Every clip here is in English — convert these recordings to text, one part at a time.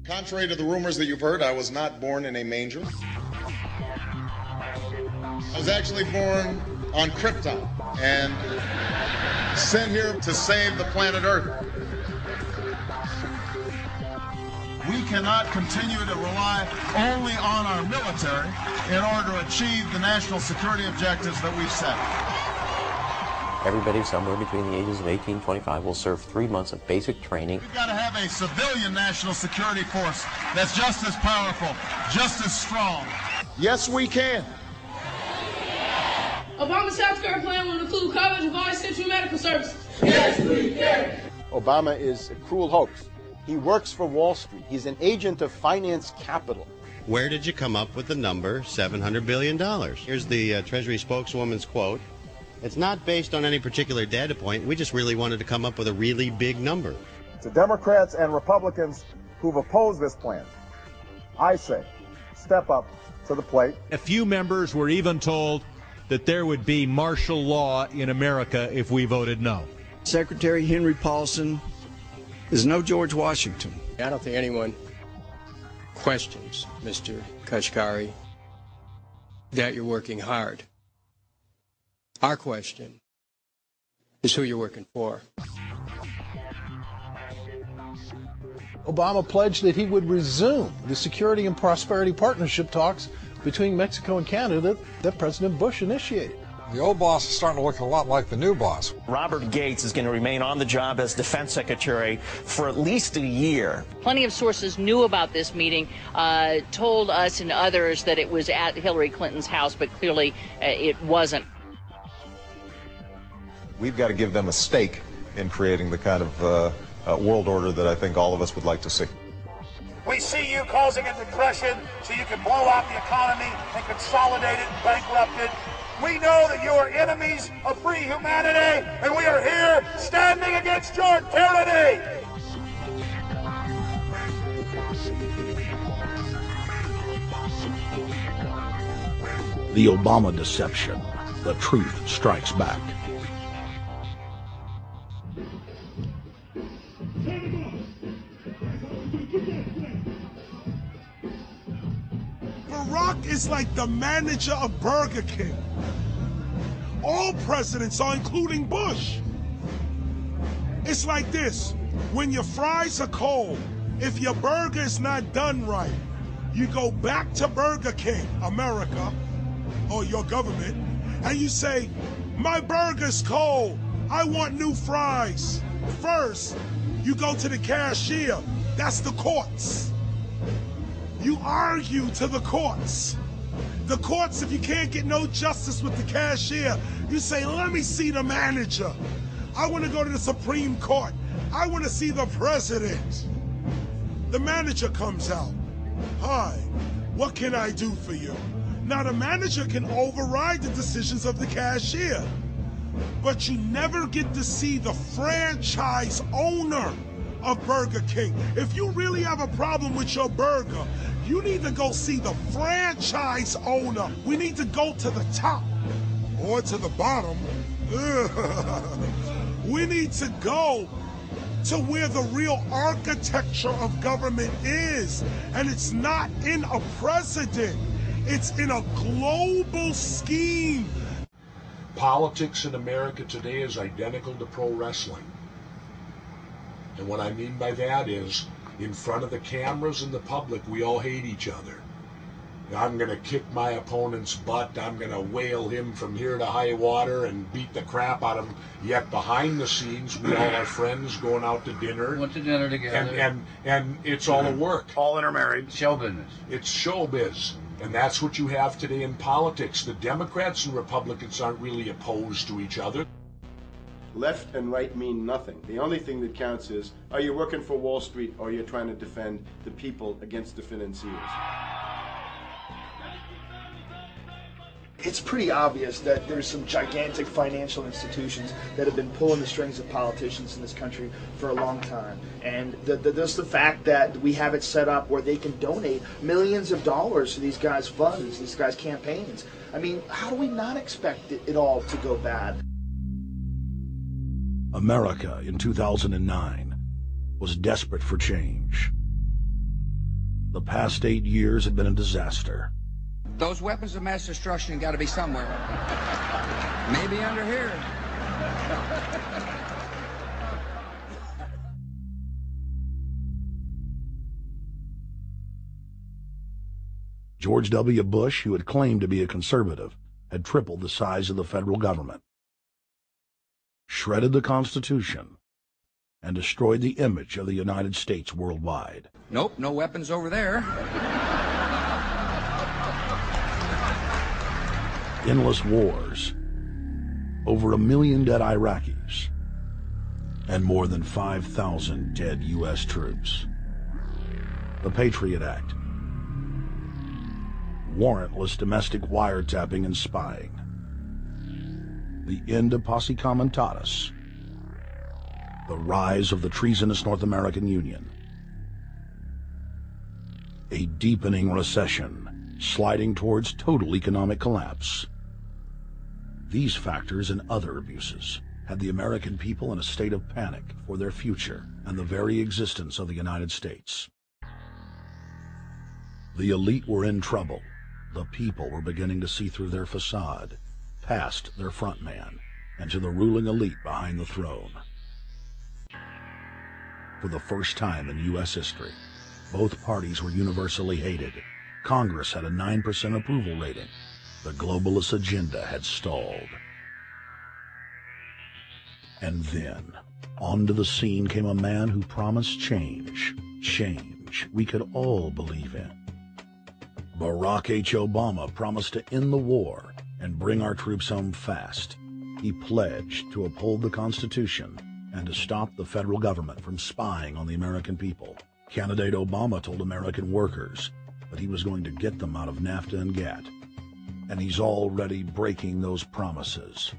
Contrary to the rumors that you've heard, I was not born in a manger. I was actually born on Krypton and sent here to save the planet Earth. We cannot continue to rely only on our military in order to achieve the national security objectives that we've set. Everybody somewhere between the ages of 18 and 25 will serve 3 months of basic training. We've got to have a civilian national security force that's just as powerful, just as strong. Yes, we can. Obama's South Korea plan will include coverage of all essential medical services. Yes, we can. Obama is a cruel hoax. He works for Wall Street. He's an agent of finance capital. Where did you come up with the number $700 billion? Here's the Treasury spokeswoman's quote. It's not based on any particular data point. We just really wanted to come up with a really big number. To Democrats and Republicans who've opposed this plan, I say, step up to the plate. A few members were even told that there would be martial law in America if we voted no. Secretary Henry Paulson is no George Washington. I don't think anyone questions, Mr. Kashkari, that you're working hard. Our question is who you're working for. Obama pledged that he would resume the Security and Prosperity Partnership talks between Mexico and Canada that President Bush initiated. The old boss is starting to look a lot like the new boss. Robert Gates is going to remain on the job as defense secretary for at least a year. Plenty of sources knew about this meeting, told us and others that it was at Hillary Clinton's house, but clearly it wasn't. We've got to give them a stake in creating the kind of world order that I think all of us would like to see. We see you causing a depression so you can blow out the economy and consolidate it and bankrupt it. We know that you are enemies of free humanity, and we are here standing against your tyranny. The Obama deception. The truth strikes back. Barack is like the manager of Burger King. All presidents are, including Bush. It's like this. When your fries are cold, if your burger is not done right, you go back to Burger King, America, or your government, and you say, my burger's cold. I want new fries. First, you go to the cashier. That's the courts. You argue to the courts. The courts, if you can't get no justice with the cashier, you say, let me see the manager. I want to go to the Supreme Court. I want to see the president. The manager comes out. Hi, what can I do for you? Now, the manager can override the decisions of the cashier, but you never get to see the franchise owner of Burger King. If you really have a problem with your burger, you need to go see the franchise owner. We need to go to the top or to the bottom. We need to go to where the real architecture of government is. And it's not in a president. It's in a global scheme. Politics in America today is identical to pro wrestling. And what I mean by that is, in front of the cameras and the public, we all hate each other. I'm going to kick my opponent's butt. I'm going to whale him from here to high water and beat the crap out of him. Yet behind the scenes, we all are friends going out to dinner. Went to dinner together. And it's all a work. All intermarried. Show business. It's showbiz. And that's what you have today in politics. The Democrats and Republicans aren't really opposed to each other. Left and right mean nothing. The only thing that counts is, are you working for Wall Street or you're trying to defend the people against the financiers? It's pretty obvious that there's some gigantic financial institutions that have been pulling the strings of politicians in this country for a long time. And just the fact that we have it set up where they can donate millions of dollars to these guys' funds, these guys' campaigns. I mean, how do we not expect it all to go bad? America in 2009 was desperate for change. The past 8 years had been a disaster. Those weapons of mass destruction got to be somewhere. Maybe under here. George W. Bush, who had claimed to be a conservative, had tripled the size of the federal government, shredded the Constitution, and destroyed the image of the United States worldwide. Nope, no weapons over there. Endless wars, over 1 million dead Iraqis, and more than 5,000 dead U.S. troops. The Patriot Act, warrantless domestic wiretapping and spying, the end of Posse Comitatus, the rise of the treasonous North American Union, a deepening recession sliding towards total economic collapse. These factors and other abuses had the American people in a state of panic for their future and the very existence of the United States. The elite were in trouble. The people were beginning to see through their facade, past their front man, and to the ruling elite behind the throne. For the first time in U.S. history, both parties were universally hated. Congress had a 9% approval rating. The globalist agenda had stalled. And then, onto the scene came a man who promised change. Change we could all believe in. Barack H. Obama promised to end the war and bring our troops home fast. He pledged to uphold the Constitution and to stop the federal government from spying on the American people. Candidate Obama told American workers that he was going to get them out of NAFTA and GATT, and he's already breaking those promises.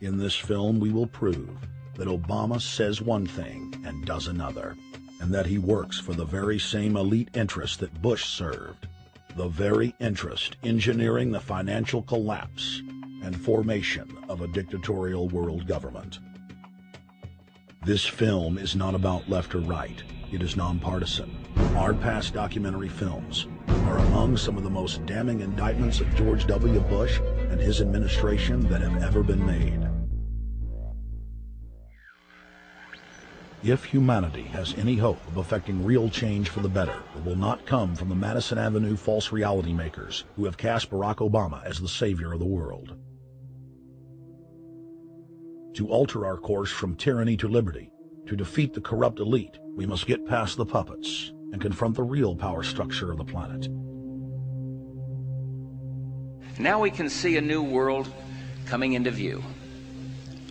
In this film, we will prove that Obama says one thing and does another, and that he works for the very same elite interests that Bush served, the very interest engineering the financial collapse and formation of a dictatorial world government. This film is not about left or right. It is nonpartisan. Our past documentary films are among some of the most damning indictments of George W. Bush and his administration that have ever been made. If humanity has any hope of effecting real change for the better, it will not come from the Madison Avenue false reality makers who have cast Barack Obama as the savior of the world. To alter our course from tyranny to liberty, to defeat the corrupt elite, we must get past the puppets and confront the real power structure of the planet. Now we can see a new world coming into view.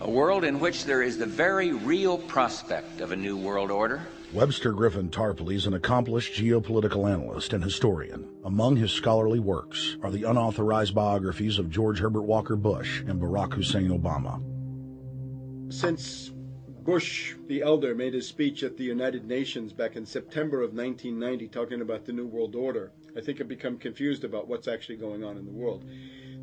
A world in which there is the very real prospect of a new world order. Webster Griffin Tarpley is an accomplished geopolitical analyst and historian. Among his scholarly works are the unauthorized biographies of George Herbert Walker Bush and Barack Hussein Obama. Since Bush the Elder made his speech at the United Nations back in September of 1990 talking about the New World Order, I think I've become confused about what's actually going on in the world.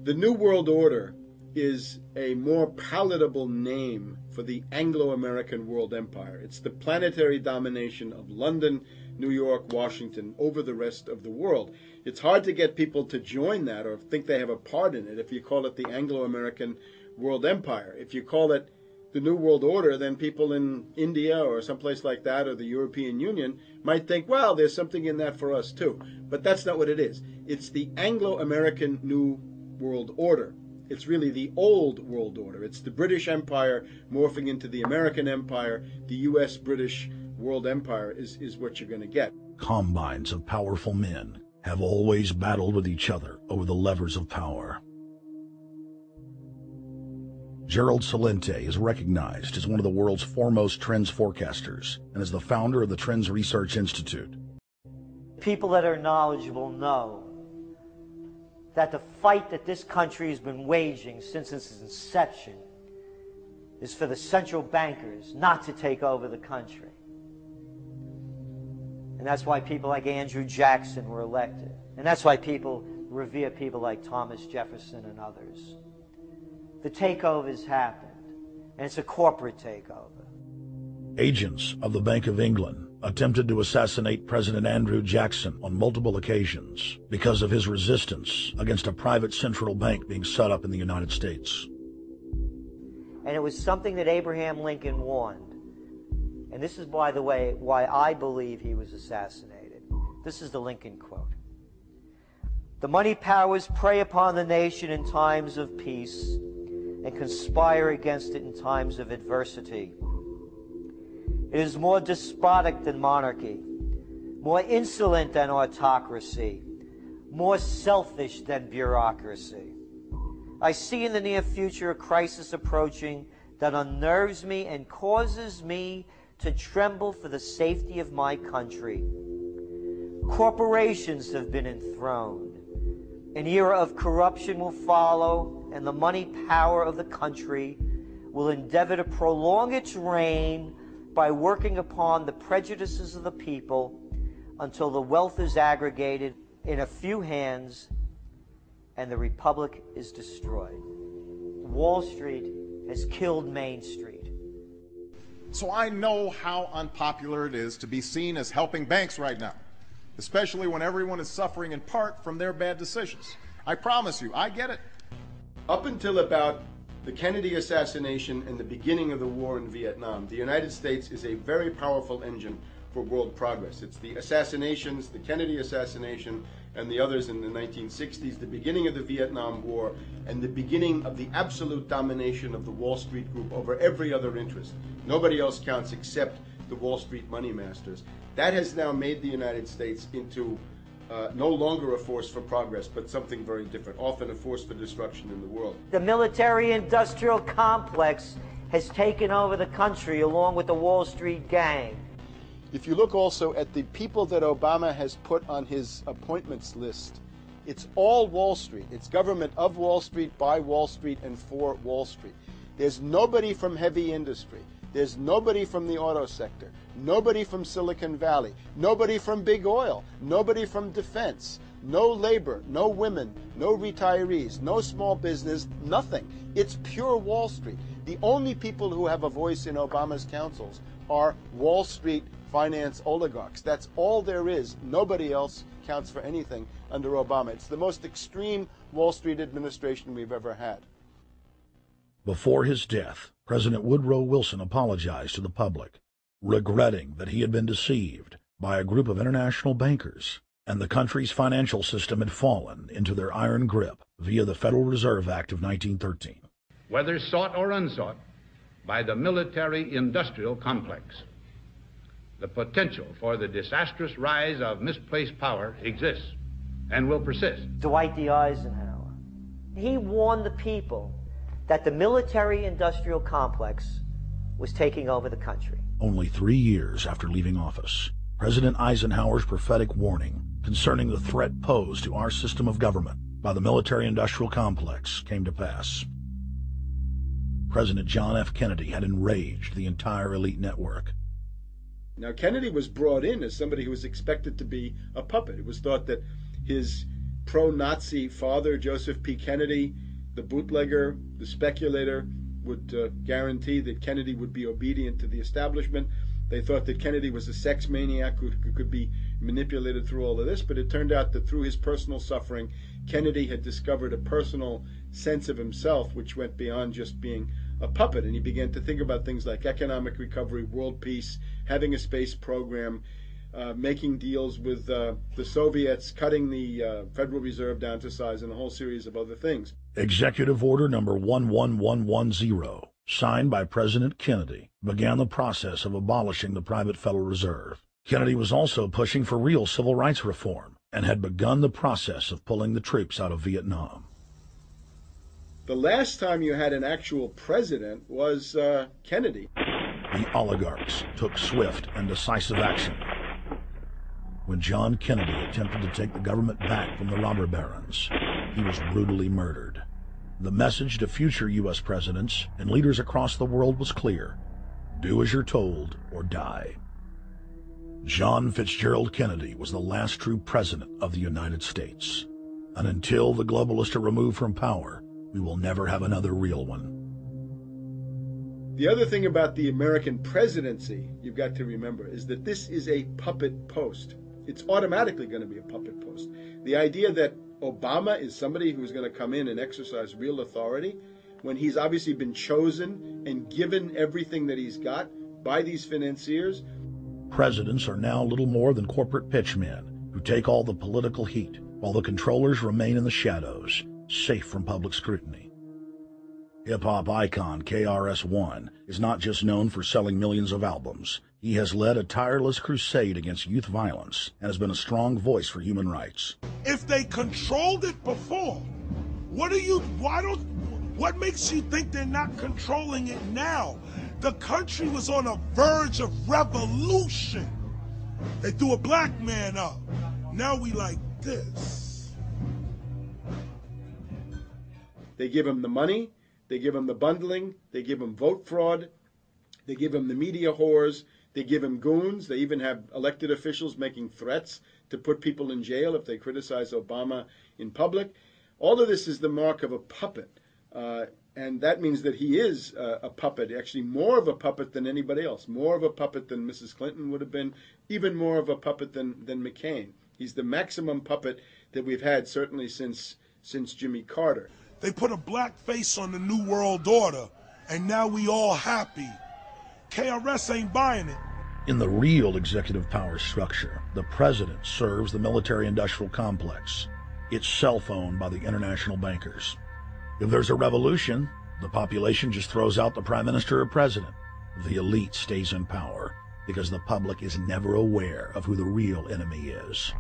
The New World Order is a more palatable name for the Anglo-American world empire. It's the planetary domination of London, New York, Washington over the rest of the world. It's hard to get people to join that or think they have a part in it if you call it the Anglo-American world empire. If you call it the New World Order, then people in India or someplace like that or the European Union might think, well, there's something in that for us too. But that's not what it is. It's the Anglo-American New World Order. It's really the old world order. It's the British Empire morphing into the American Empire. The U.S.-British world empire is what you're going to get. Combines of powerful men have always battled with each other over the levers of power. Gerald Celente is recognized as one of the world's foremost trends forecasters and is the founder of the Trends Research Institute. People that are knowledgeable know that the fight that this country has been waging since its inception is for the central bankers not to take over the country. And that's why people like Andrew Jackson were elected. And that's why people revere people like Thomas Jefferson and others. The takeover's happened, and it's a corporate takeover. Agents of the Bank of England attempted to assassinate President Andrew Jackson on multiple occasions because of his resistance against a private central bank being set up in the United States. And it was something that Abraham Lincoln warned. And this is, by the way, why I believe he was assassinated. This is the Lincoln quote. The money powers prey upon the nation in times of peace and conspire against it in times of adversity. It is more despotic than monarchy, more insolent than autocracy, more selfish than bureaucracy. I see in the near future a crisis approaching that unnerves me and causes me to tremble for the safety of my country. Corporations have been enthroned. An era of corruption will follow, and the money power of the country will endeavor to prolong its reign by working upon the prejudices of the people until the wealth is aggregated in a few hands and the republic is destroyed. Wall Street has killed Main Street. So I know how unpopular it is to be seen as helping banks right now, especially when everyone is suffering in part from their bad decisions. I promise you, I get it. Up until about the Kennedy assassination and the beginning of the war in Vietnam, the United States is a very powerful engine for world progress. It's the assassinations, the Kennedy assassination, and the others in the 1960s, the beginning of the Vietnam War, and the beginning of the absolute domination of the Wall Street group over every other interest. Nobody else counts except the Wall Street money masters. That has now made the United States into no longer a force for progress, but something very different, often a force for destruction in the world. The military-industrial complex has taken over the country along with the Wall Street gang. If you look also at the people that Obama has put on his appointments list, it's all Wall Street. It's government of Wall Street, by Wall Street, and for Wall Street. There's nobody from heavy industry. There's nobody from the auto sector, nobody from Silicon Valley, nobody from big oil, nobody from defense, no labor, no women, no retirees, no small business, nothing. It's pure Wall Street. The only people who have a voice in Obama's councils are Wall Street finance oligarchs. That's all there is. Nobody else counts for anything under Obama. It's the most extreme Wall Street administration we've ever had. Before his death, President Woodrow Wilson apologized to the public, regretting that he had been deceived by a group of international bankers, and the country's financial system had fallen into their iron grip via the Federal Reserve Act of 1913. Whether sought or unsought by the military-industrial complex, the potential for the disastrous rise of misplaced power exists and will persist. Dwight D. Eisenhower, he warned the people that the military-industrial complex was taking over the country. Only 3 years after leaving office, President Eisenhower's prophetic warning concerning the threat posed to our system of government by the military-industrial complex came to pass. President John F. Kennedy had enraged the entire elite network. Now, Kennedy was brought in as somebody who was expected to be a puppet. It was thought that his pro-Nazi father, Joseph P. Kennedy, the bootlegger, the speculator, would guarantee that Kennedy would be obedient to the establishment. They thought that Kennedy was a sex maniac who could be manipulated through all of this, but it turned out that through his personal suffering, Kennedy had discovered a personal sense of himself which went beyond just being a puppet, and he began to think about things like economic recovery, world peace, having a space program, making deals with the Soviets, cutting the Federal Reserve down to size, and a whole series of other things. Executive Order number 11110, signed by President Kennedy, began the process of abolishing the private Federal Reserve. Kennedy was also pushing for real civil rights reform and had begun the process of pulling the troops out of Vietnam. The last time you had an actual president was Kennedy. The oligarchs took swift and decisive action. When John Kennedy attempted to take the government back from the robber barons, he was brutally murdered. The message to future U.S. presidents and leaders across the world was clear: do as you're told or die. John Fitzgerald Kennedy was the last true president of the United States. And until the globalists are removed from power, we will never have another real one. The other thing about the American presidency you've got to remember is that this is a puppet post. It's automatically going to be a puppet post. The idea that Obama is somebody who's going to come in and exercise real authority when he's obviously been chosen and given everything that he's got by these financiers. Presidents are now little more than corporate pitchmen who take all the political heat, while the controllers remain in the shadows, safe from public scrutiny. Hip-hop icon KRS-One is not just known for selling millions of albums. He has led a tireless crusade against youth violence and has been a strong voice for human rights. If they controlled it before, what makes you think they're not controlling it now? The country was on a verge of revolution. They threw a black man up. Now we like this. They give him the money, they give him the bundling, they give him vote fraud, they give him the media whores, they give him goons, they even have elected officials making threats to put people in jail if they criticize Obama in public. All of this is the mark of a puppet. And that means that he is a puppet, actually more of a puppet than anybody else, more of a puppet than Mrs. Clinton would have been, even more of a puppet than McCain. He's the maximum puppet that we've had certainly since Jimmy Carter. They put a black face on the New World Order, and now we all happy. KRS ain't buying it. In the real executive power structure, the president serves the military-industrial complex, itself owned by the international bankers. If there's a revolution, the population just throws out the prime minister or president. The elite stays in power because the public is never aware of who the real enemy is.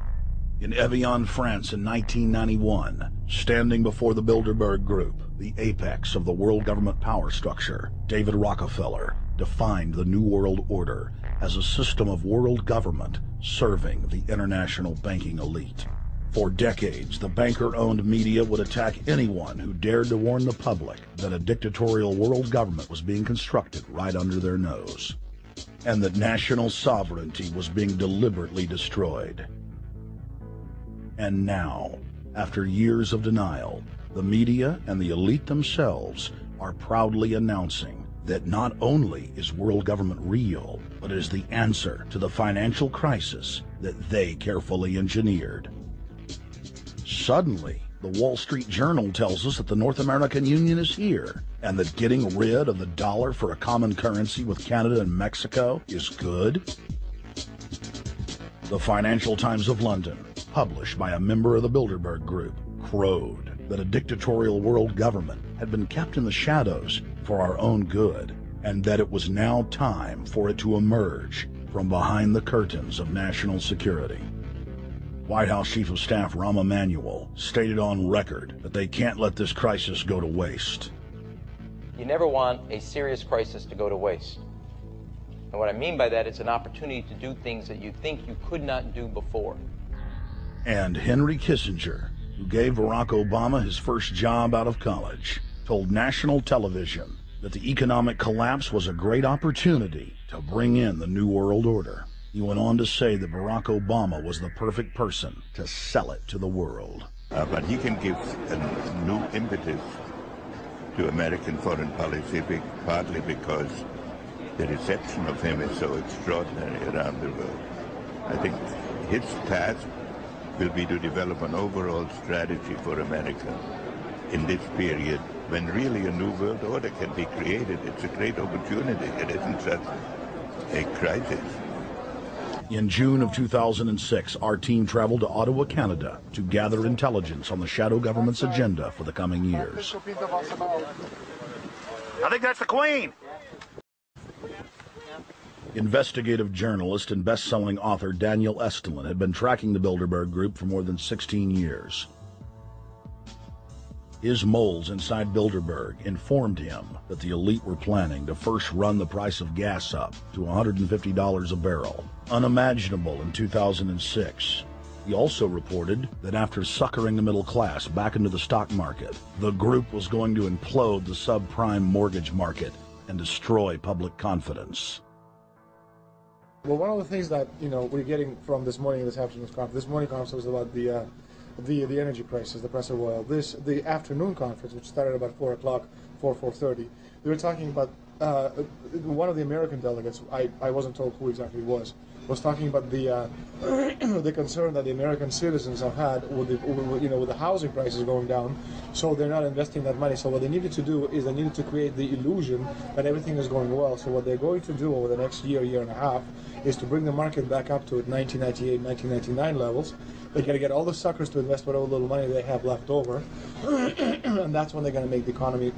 In Evian, France in 1991, standing before the Bilderberg Group, the apex of the world government power structure, David Rockefeller defined the New World Order as a system of world government serving the international banking elite. For decades, the banker-owned media would attack anyone who dared to warn the public that a dictatorial world government was being constructed right under their nose, and that national sovereignty was being deliberately destroyed. And now, after years of denial, the media and the elite themselves are proudly announcing that not only is world government real, but is the answer to the financial crisis that they carefully engineered. Suddenly, the Wall Street Journal tells us that the North American Union is here, and that getting rid of the dollar for a common currency with Canada and Mexico is good. The Financial Times of London, published by a member of the Bilderberg Group, crowed that a dictatorial world government had been kept in the shadows for our own good, and that it was now time for it to emerge from behind the curtains of national security. White House Chief of Staff Rahm Emanuel stated on record that they can't let this crisis go to waste. You never want a serious crisis to go to waste. And what I mean by that, it's an opportunity to do things that you think you could not do before. And Henry Kissinger, who gave Barack Obama his first job out of college, told national television that the economic collapse was a great opportunity to bring in the New World Order. He went on to say that Barack Obama was the perfect person to sell it to the world. But he can give a new impetus to American foreign policy, partly because the reception of him is so extraordinary around the world. I think his task will be to develop an overall strategy for America in this period when really a new world order can be created. It's a great opportunity. It isn't just a crisis. In June of 2006, our team traveled to Ottawa, Canada, to gather intelligence on the shadow government's agenda for the coming years. I think that's the Queen. Investigative journalist and best-selling author Daniel Estulin had been tracking the Bilderberg Group for more than 16 years. His moles inside Bilderberg informed him that the elite were planning to first run the price of gas up to $150 a barrel, unimaginable in 2006. He also reported that after suckering the middle class back into the stock market, the group was going to implode the subprime mortgage market and destroy public confidence. Well, one of the things that we're getting from this morning's conference. This morning conference was about the energy crisis, the price of oil. The afternoon conference, which started about 4 o'clock, 4:30, they were talking about one of the American delegates, I wasn't told who exactly it was talking about the the concern that the American citizens have had with the housing prices going down, so they're not investing that money. So what they needed to do is they needed to create the illusion that everything is going well. So what they're going to do over the next year and a half is to bring the market back up to 1998, 1999 levels. They're going to get all the suckers to invest whatever little money they have left over, and that's when they're going to make the economy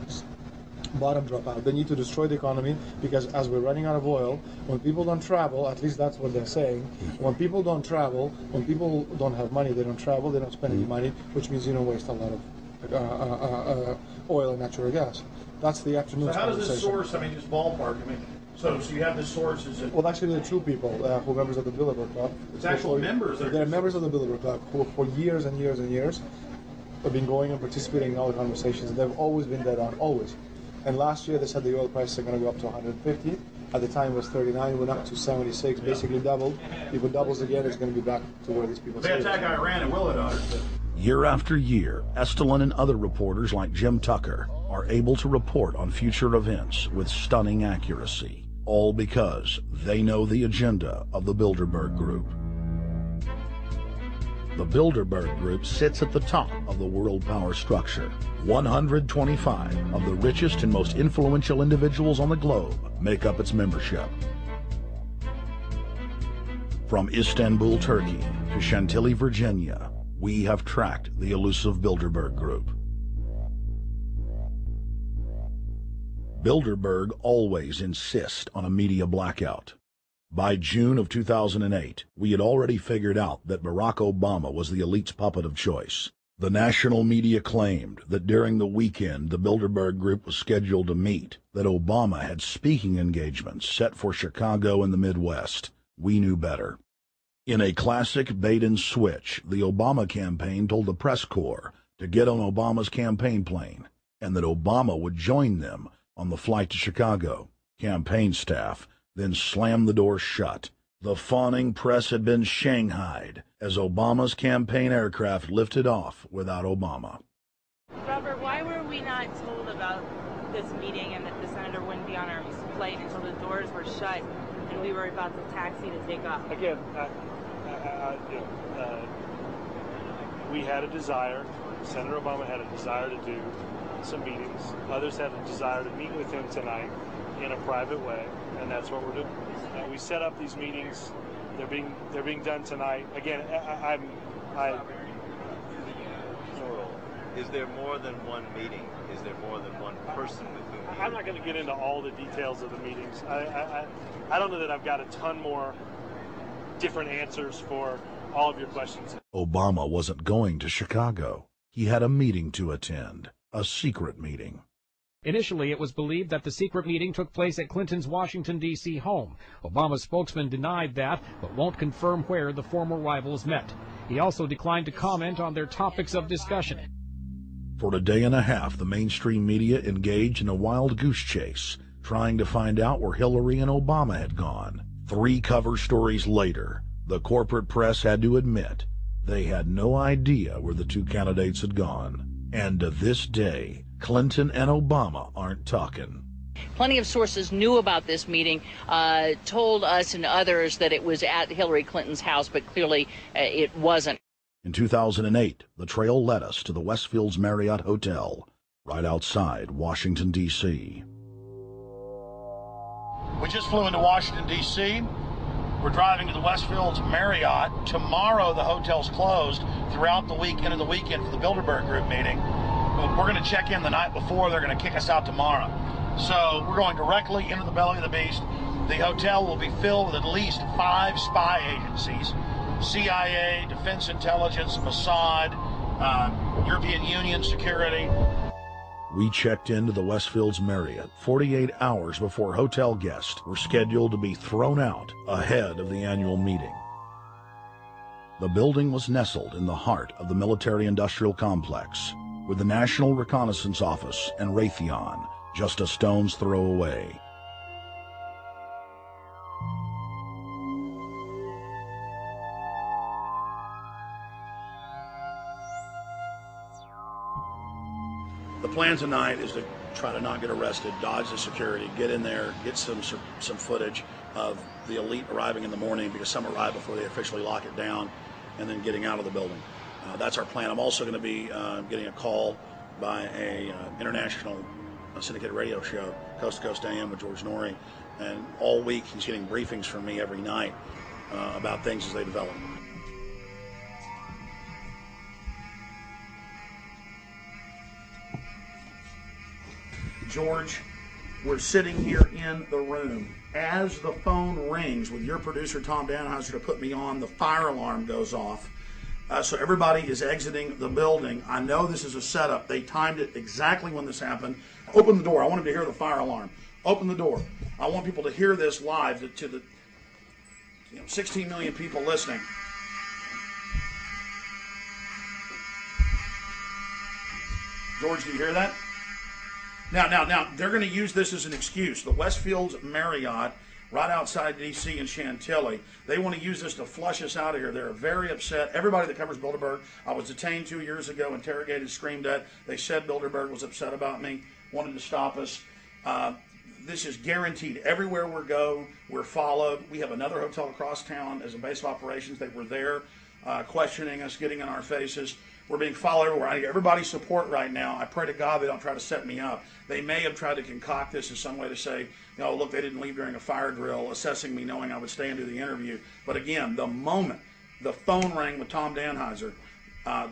bottom drop out. They need to destroy the economy because as we're running out of oil, when people don't travel, at least that's what they're saying, when people don't travel, when people don't have money, they don't travel, they don't spend any money, which means you don't waste a lot of oil and natural gas. That's the afternoon. So how does this source, I mean, just ballpark, I mean, so you have this source, is it? Well, actually, there are two people who are members of the Bilderberg Club. It's actual members? They're members of the Bilderberg Club who for years and years and years have been going and participating in all the conversations, and they've always been dead on, always. And last year they said the oil prices are going to go up to 150. At the time it was 39, went up to 76, basically doubled. If it doubles again, it's going to be back to where these people They attack Iran and will it, Year after year, Estelin and other reporters like Jim Tucker are able to report on future events with stunning accuracy, all because they know the agenda of the Bilderberg Group. The Bilderberg Group sits at the top of the world power structure. 125 of the richest and most influential individuals on the globe make up its membership. From Istanbul, Turkey to Chantilly, Virginia, we have tracked the elusive Bilderberg Group. Bilderberg always insist on a media blackout. By June of 2008, we had already figured out that Barack Obama was the elite's puppet of choice. The national media claimed that during the weekend the Bilderberg Group was scheduled to meet, that Obama had speaking engagements set for Chicago and the Midwest. We knew better. In a classic bait-and-switch, the Obama campaign told the press corps to get on Obama's campaign plane, and that Obama would join them on the flight to Chicago. Campaign staff then slammed the door shut. The fawning press had been shanghaied as Obama's campaign aircraft lifted off without Obama. Robert, why were we not told about this meeting and that the senator wouldn't be on our flight until the doors were shut and we were about to taxi to take off? Again, we had a desire, Senator Obama had a desire to do some meetings. Others had a desire to meet with him tonight in a private way, and that's what we're doing. We set up these meetings. They're being done tonight. Again, Is there more than one meeting? Is there more than one person with whom I'm not going to get into all the details of the meetings. I don't know that I've got a ton more different answers for all of your questions. Obama wasn't going to Chicago. He had a meeting to attend, a secret meeting. Initially, it was believed that the secret meeting took place at Clinton's Washington, D.C. home. Obama's spokesman denied that, but won't confirm where the former rivals met. He also declined to comment on their topics of discussion. For a day and a half, the mainstream media engaged in a wild goose chase, trying to find out where Hillary and Obama had gone. 3 cover stories later, the corporate press had to admit they had no idea where the 2 candidates had gone. And to this day, Clinton and Obama aren't talking. Plenty of sources knew about this meeting, told us and others that it was at Hillary Clinton's house, but clearly it wasn't. In 2008, the trail led us to the Westfields Marriott Hotel, right outside Washington, D.C. We just flew into Washington, D.C. We're driving to the Westfields Marriott. Tomorrow, the hotel's closed throughout the week into the weekend for the Bilderberg Group meeting. We're going to check in the night before. They're going to kick us out tomorrow. So we're going directly into the belly of the beast. The hotel will be filled with at least 5 spy agencies: CIA, Defense Intelligence, Mossad, European Union security. We checked into the Westfields Marriott 48 hours before hotel guests were scheduled to be thrown out ahead of the annual meeting. The building was nestled in the heart of the military-industrial complex, with the National Reconnaissance Office and Raytheon just a stone's throw away. The plan tonight is to try to not get arrested, dodge the security, get in there, get some footage of the elite arriving in the morning, because some arrive before they officially lock it down, and then getting out of the building. That's our plan. I'm also going to be getting a call by a international syndicated radio show, Coast to Coast AM with George Norrie, and all week he's getting briefings from me every night about things as they develop. George, we're sitting here in the room. As the phone rings with your producer, Tom Danheiser, to put me on, the fire alarm goes off. So everybody is exiting the building. I know this is a setup. They timed it exactly when this happened. Open the door. I want them to hear the fire alarm. Open the door. I want people to hear this live to the 16 million people listening. George, do you hear that? Now, they're going to use this as an excuse. The Westfields Marriott, right outside D.C. in Chantilly, they want to use this to flush us out of here. They're very upset. Everybody that covers Bilderberg, I was detained 2 years ago, interrogated, screamed at. They said Bilderberg was upset about me, wanted to stop us. This is guaranteed. Everywhere we go, we're followed. We have another hotel across town as a base of operations. They were there questioning us, getting in our faces. We're being followed everywhere. I need everybody's support right now. I pray to God they don't try to set me up. They may have tried to concoct this as some way to say, look, they didn't leave during a fire drill, assessing me knowing I would stay and do the interview. But again, the moment the phone rang with Tom Danheiser,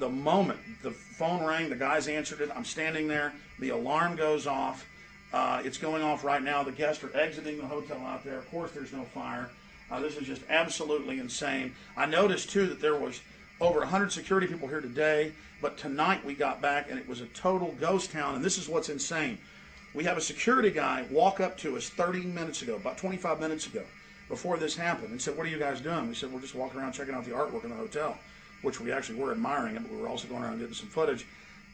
the moment the phone rang, the guys answered it, I'm standing there, the alarm goes off. It's going off right now. The guests are exiting the hotel out there. Of course, there's no fire. This is just absolutely insane. I noticed, too, that there was over 100 security people here today, but tonight we got back and it was a total ghost town, and this is what's insane. We have a security guy walk up to us 30 minutes ago, about 25 minutes ago, before this happened, and said, "What are you guys doing?" We said, "We're just walking around checking out the artwork in the hotel," which we actually were admiring it, but we were also going around getting some footage.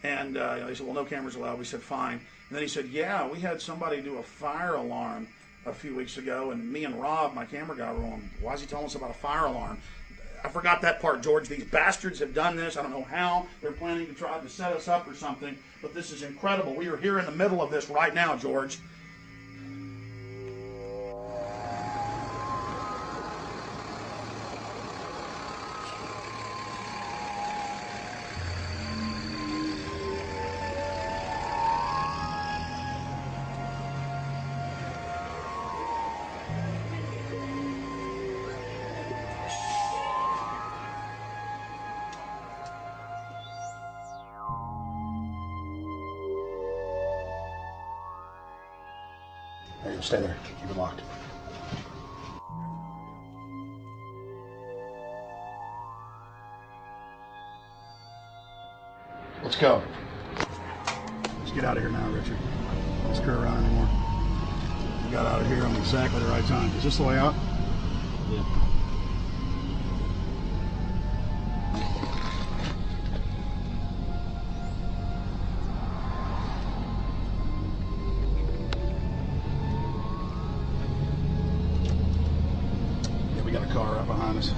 And they said, "Well, no cameras allowed." We said, "Fine." And then he said, "Yeah, we had somebody do a fire alarm a few weeks ago, and me and Rob, my camera guy, were on, why is he telling us about a fire alarm?" I forgot that part, George. These bastards have done this. I don't know how. They're planning to try to set us up or something, but this is incredible. We are here in the middle of this right now, George. Hey, stay there. Keep it locked. Let's go. Let's get out of here now, Richard. Don't screw around anymore. We got out of here on exactly the right time. Is this the way out? Yeah. We got a car right behind us.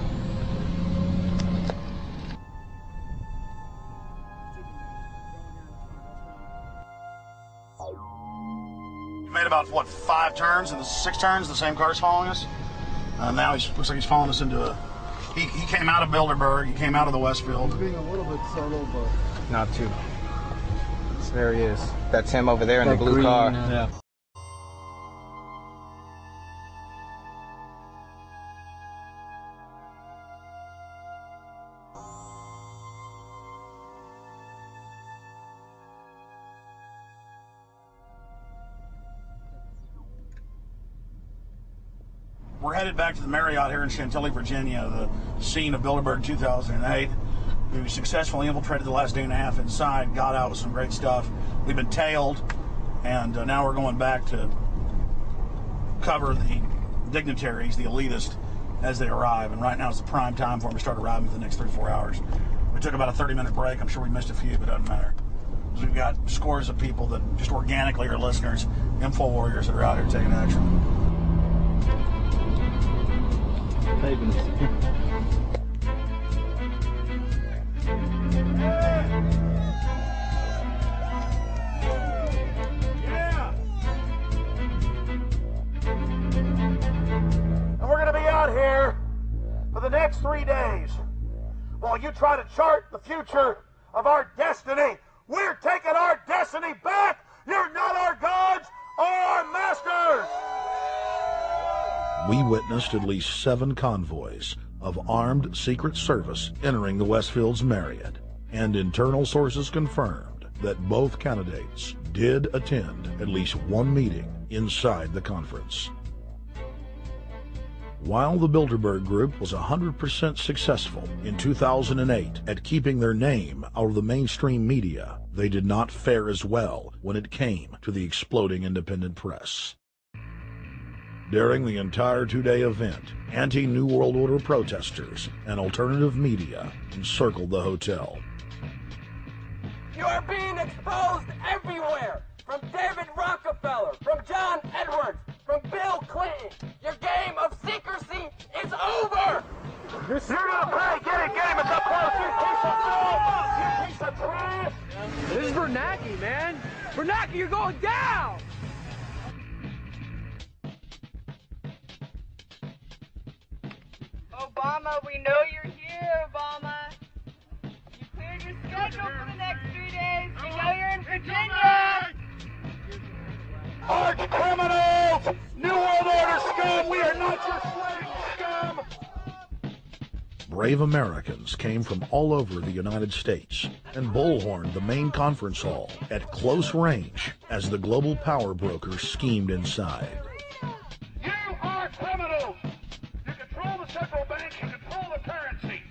We made about, what, 5 turns and 6 turns, the same car's following us. Now he looks like he's following us into a... He came out of Bilderberg, he came out of the Westfield. He's being a little bit subtle, but... Not too. So there he is. That's him over there in the blue green car. Yeah. We're headed back to the Marriott here in Chantilly, Virginia, the scene of Bilderberg 2008. We successfully infiltrated the last day and a half inside, got out with some great stuff. We've been tailed, and now we're going back to cover the dignitaries, the elitists, as they arrive. And right now is the prime time for them to start arriving for the next 3 or 4 hours. We took about a 30-minute break. I'm sure we missed a few, but it doesn't matter. We've got scores of people that just organically are listeners, info warriors that are out here taking action. Yeah! next 3 days, while you try to chart the future of our destiny, we're taking our destiny back. You're not our gods or our masters. We witnessed at least 7 convoys of armed Secret Service entering the Westfield's Marriott, and internal sources confirmed that both candidates did attend at least one meeting inside the conference. While the Bilderberg Group was 100% successful in 2008 at keeping their name out of the mainstream media, they did not fare as well when it came to the exploding independent press. During the entire 2-day event, anti-New World Order protesters and alternative media encircled the hotel. You are being exposed everywhere! From David Rockefeller, from John Edwards, from Bill Clinton. Your game of secrecy is over! You're gonna pay! Get him! It's up close! You piece of filth! You piece of trash! This is Bernanke, man! Bernanke, you're going down! Obama, we know you're here, Obama. You cleared your schedule for the next 3 days. We know you're in Virginia. Arch criminals! New World Order scum! We are not your slave scum! Brave Americans came from all over the United States and bullhorned the main conference hall at close range as the global power brokers schemed inside. You are criminals! You control the central bank, you control the currency,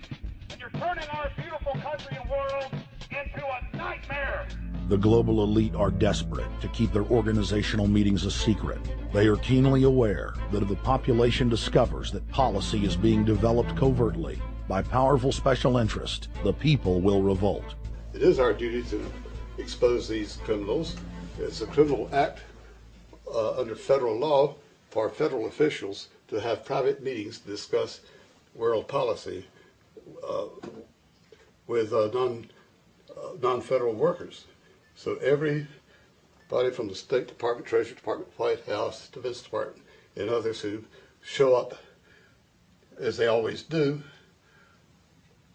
and you're turning our beautiful country and world into a nightmare! The global elite are desperate to keep their organizational meetings a secret. They are keenly aware that if the population discovers that policy is being developed covertly by powerful special interest, the people will revolt. It is our duty to expose these criminals. It's a criminal act under federal law for federal officials to have private meetings to discuss world policy with non-federal workers. So everybody from the State Department, Treasury Department, White House, Defense Department, and others who show up, as they always do,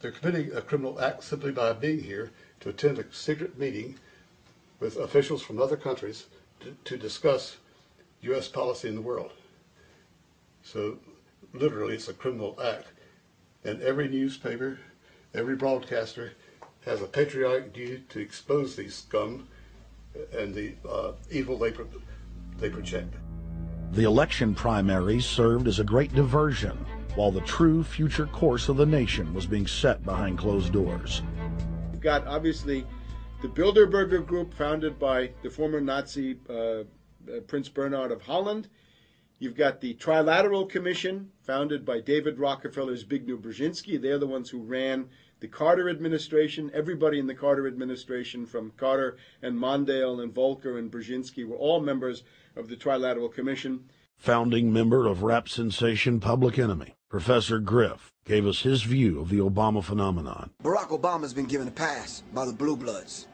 they're committing a criminal act simply by being here to attend a secret meeting with officials from other countries to discuss U.S. policy in the world. So literally it's a criminal act. And every newspaper, every broadcaster has a patriotic duty to expose these scum and the evil they project. The election primaries served as a great diversion, while the true future course of the nation was being set behind closed doors. You've got, obviously, the Bilderberger Group, founded by the former Nazi Prince Bernhard of Holland. You've got the Trilateral Commission, founded by David Rockefeller's Zbigniew Brzezinski. They're the ones who ran the Carter administration. Everybody in the Carter administration, from Carter and Mondale and Volcker and Brzezinski, were all members of the Trilateral Commission. Founding member of rap sensation Public Enemy, Professor Griff, gave us his view of the Obama phenomenon. Barack Obama's been given a pass by the Blue Bloods.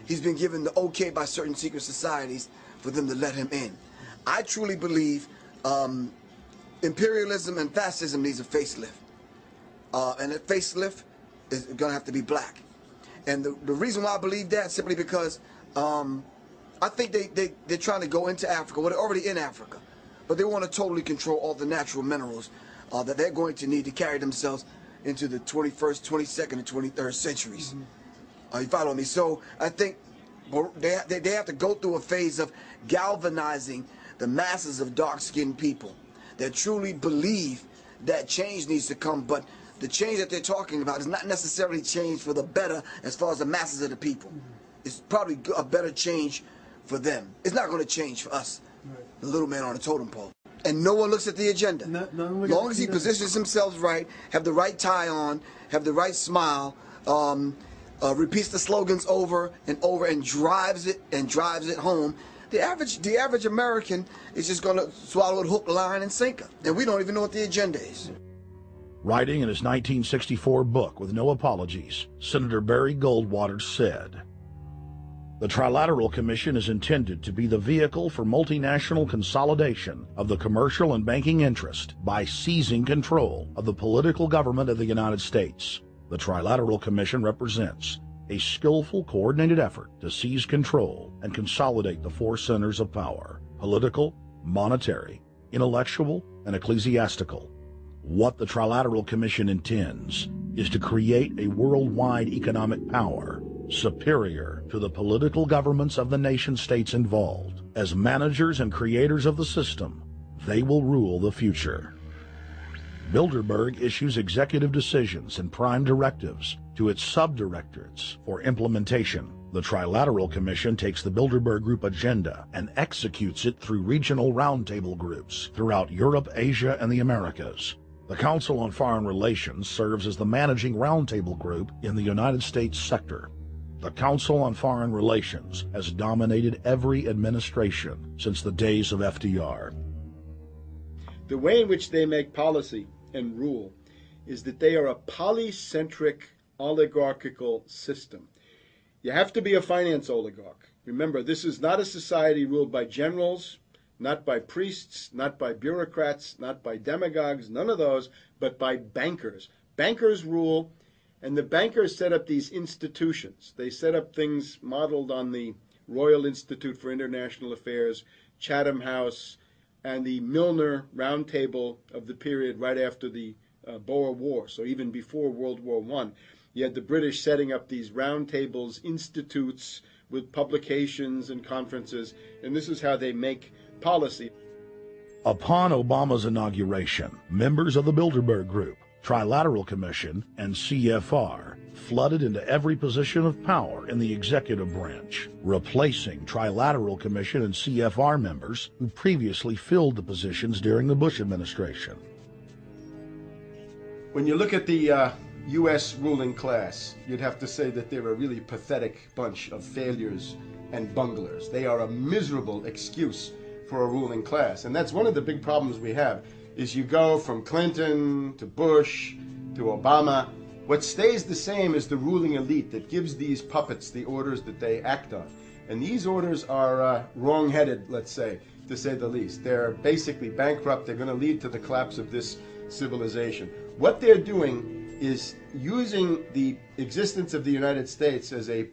He's been given the okay by certain secret societies for them to let him in. I truly believe imperialism and fascism needs a facelift. And that facelift is going to have to be black. And the reason why I believe that, simply because I think they're trying to go into Africa. Well, they're already in Africa. But they want to totally control all the natural minerals that they're going to need to carry themselves into the 21st, 22nd, and 23rd centuries. You follow me? So I think they have to go through a phase of galvanizing the masses of dark-skinned people that truly believe that change needs to come. But the change that they're talking about is not necessarily change for the better as far as the masses of the people. It's probably a better change for them. It's not going to change for us, the little man on the totem pole. And no one looks at the agenda. As long as he positions himself right, have the right tie on, have the right smile, repeats the slogans over and over and drives it home, the average American is just going to swallow it hook, line, and sinker. And we don't even know what the agenda is. Writing in his 1964 book, With No Apologies, Senator Barry Goldwater said, The Trilateral Commission is intended to be the vehicle for multinational consolidation of the commercial and banking interest by seizing control of the political government of the United States. The Trilateral Commission represents a skillful, coordinated effort to seize control and consolidate the four centers of power: political, monetary, intellectual, and ecclesiastical. What the Trilateral Commission intends is to create a worldwide economic power superior to the political governments of the nation-states involved. As managers and creators of the system, they will rule the future. Bilderberg issues executive decisions and prime directives to its subdirectorates for implementation. The Trilateral Commission takes the Bilderberg Group agenda and executes it through regional roundtable groups throughout Europe, Asia, and the Americas. The Council on Foreign Relations serves as the managing roundtable group in the United States sector. The Council on Foreign Relations has dominated every administration since the days of FDR. The way in which they make policy and rule is that they are a polycentric oligarchical system. You have to be a finance oligarch. Remember, this is not a society ruled by generals, not by priests, not by bureaucrats, not by demagogues, none of those, but by bankers. Bankers rule, and the bankers set up these institutions. They set up things modeled on the Royal Institute for International Affairs, Chatham House, and the Milner Round Table of the period right after the Boer War, so even before World War I. You had the British setting up these round tables, institutes with publications and conferences, and this is how they make policy. Upon Obama's inauguration, members of the Bilderberg Group, Trilateral Commission, and CFR flooded into every position of power in the executive branch, replacing Trilateral Commission and CFR members who previously filled the positions during the Bush administration. When you look at the U.S. ruling class, you'd have to say that they're a really pathetic bunch of failures and bunglers. They are a miserable excuse for a ruling class. And that's one of the big problems we have, is you go from Clinton to Bush to Obama. What stays the same is the ruling elite that gives these puppets the orders that they act on. And these orders are wrong-headed, let's say, to say the least. They're basically bankrupt. They're going to lead to the collapse of this civilization. What they're doing is using the existence of the United States as a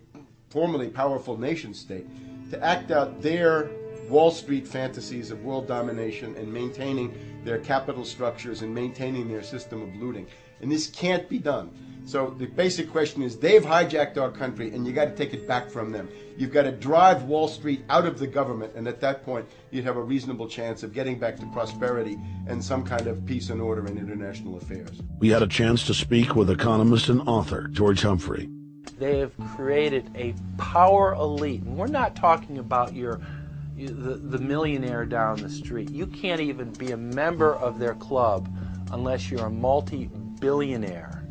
formerly powerful nation state to act out their Wall Street fantasies of world domination and maintaining their capital structures and maintaining their system of looting. And this can't be done. So the basic question is, they've hijacked our country and you got to take it back from them. You've got to drive Wall Street out of the government, and at that point you'd have a reasonable chance of getting back to prosperity and some kind of peace and order in international affairs. We had a chance to speak with economist and author George Humphrey. They have created a power elite, and we're not talking about the millionaire down the street. You can't even be a member of their club unless you're a multi-billionaire.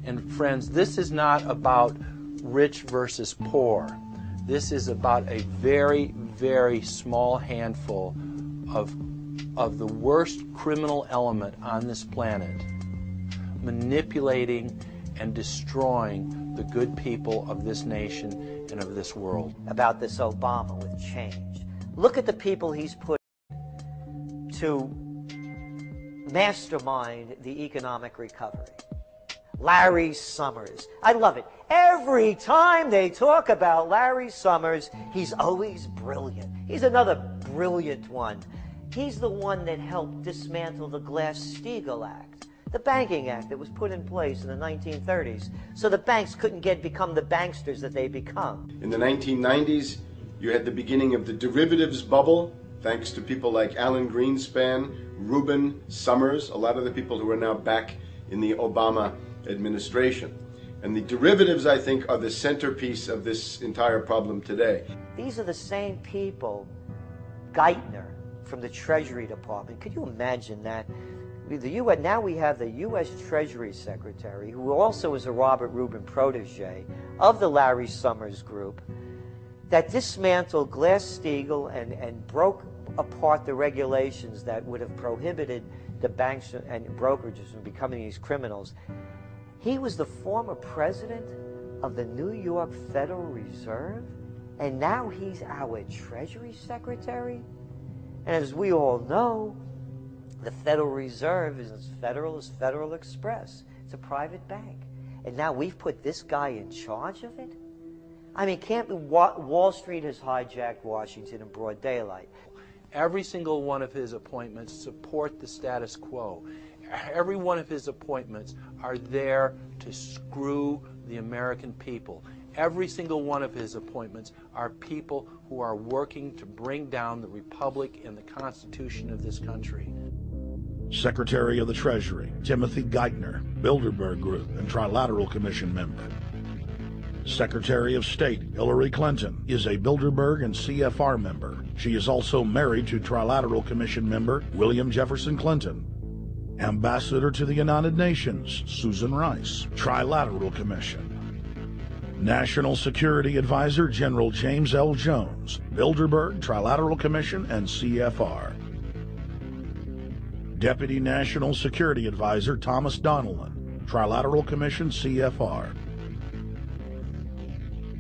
And friends, this is not about rich versus poor. This is about a very, very small handful of the worst criminal element on this planet, manipulating and destroying the good people of this nation and of this world. About this Obama with change. Look at the people he's put to mastermind the economic recovery. Larry Summers. I love it. Every time they talk about Larry Summers, he's always brilliant. He's another brilliant one. He's the one that helped dismantle the Glass-Steagall Act, the banking act that was put in place in the 1930s, so the banks couldn't become the banksters that they become. In the 1990s, you had the beginning of the derivatives bubble, thanks to people like Alan Greenspan, Rubin, Summers, a lot of the people who are now back in the Obama administration. And the derivatives, I think, are the centerpiece of this entire problem today. These are the same people. Geithner from the Treasury Department. Could you imagine that? Now we have the U.S. Treasury Secretary, who also is a Robert Rubin protege of the Larry Summers Group, that dismantled Glass-Steagall and broke apart the regulations that would have prohibited the banks and brokerages from becoming these criminals. He was the former president of the New York Federal Reserve. And now he's our Treasury Secretary? And as we all know, the Federal Reserve is as federal as Federal Express. It's a private bank. And now we've put this guy in charge of it? I mean, Wall Street has hijacked Washington in broad daylight. Every single one of his appointments support the status quo. Every one of his appointments are there to screw the American people. Every single one of his appointments are people who are working to bring down the Republic and the Constitution of this country. Secretary of the Treasury, Timothy Geithner, Bilderberg Group and Trilateral Commission member. Secretary of State Hillary Clinton is a Bilderberg and CFR member. She is also married to Trilateral Commission member William Jefferson Clinton. Ambassador to the United Nations Susan Rice, Trilateral Commission. National Security Advisor General James L. Jones, Bilderberg, Trilateral Commission, and CFR. Deputy National Security Advisor Thomas Donilon, Trilateral Commission, CFR.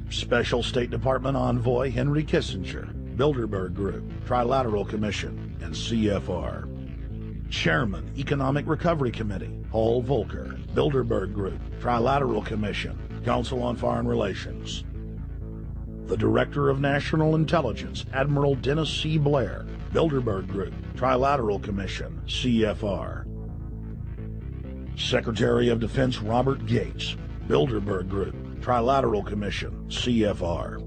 Special State Department Envoy Henry Kissinger, Bilderberg Group, Trilateral Commission, and CFR. Chairman, Economic Recovery Committee, Paul Volcker, Bilderberg Group, Trilateral Commission, Council on Foreign Relations. The Director of National Intelligence, Admiral Dennis C. Blair, Bilderberg Group, Trilateral Commission, CFR. Secretary of Defense Robert Gates, Bilderberg Group, Trilateral Commission, CFR.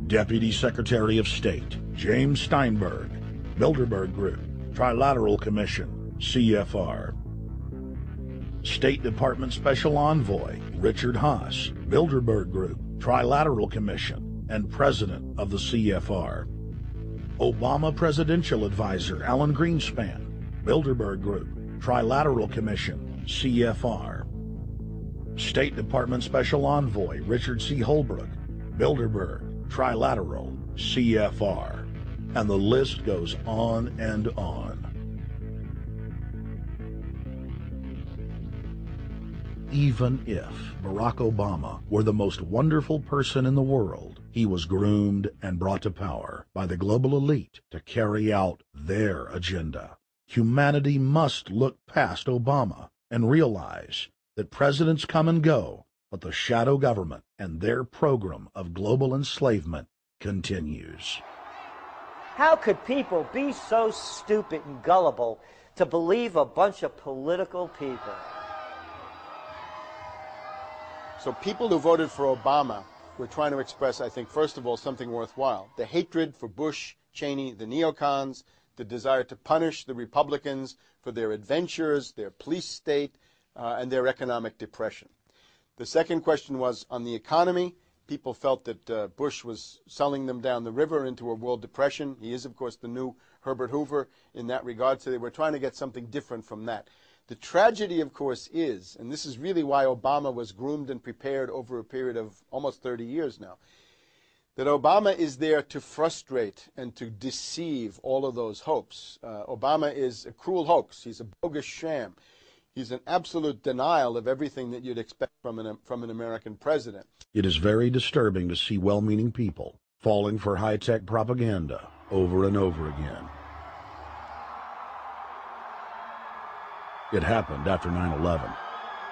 Deputy Secretary of State James Steinberg, Bilderberg Group, Trilateral Commission, CFR. State Department Special Envoy Richard Haas, Bilderberg Group, Trilateral Commission, and President of the CFR. Obama Presidential Advisor Alan Greenspan, Bilderberg Group, Trilateral Commission, CFR. State Department Special Envoy Richard C. Holbrooke, Bilderberg, Trilateral, CFR. And the list goes on and on. Even if Barack Obama were the most wonderful person in the world, he was groomed and brought to power by the global elite to carry out their agenda. Humanity must look past Obama and realize that presidents come and go, but the shadow government and their program of global enslavement continues. How could people be so stupid and gullible to believe a bunch of political people? So people who voted for Obama were trying to express, I think, first of all, something worthwhile. The hatred for Bush, Cheney, the neocons, the desire to punish the Republicans for their adventures, their police state, and their economic depression. The second question was on the economy. People felt that Bush was selling them down the river into a world depression. He is, of course, the new Herbert Hoover in that regard, so they were trying to get something different from that. The tragedy, of course, is, and this is really why Obama was groomed and prepared over a period of almost 30 years now, that Obama is there to frustrate and to deceive all of those hopes. Obama is a cruel hoax. He's a bogus sham. He's an absolute denial of everything that you'd expect from an American president. It is very disturbing to see well-meaning people falling for high-tech propaganda over and over again. It happened after 9/11.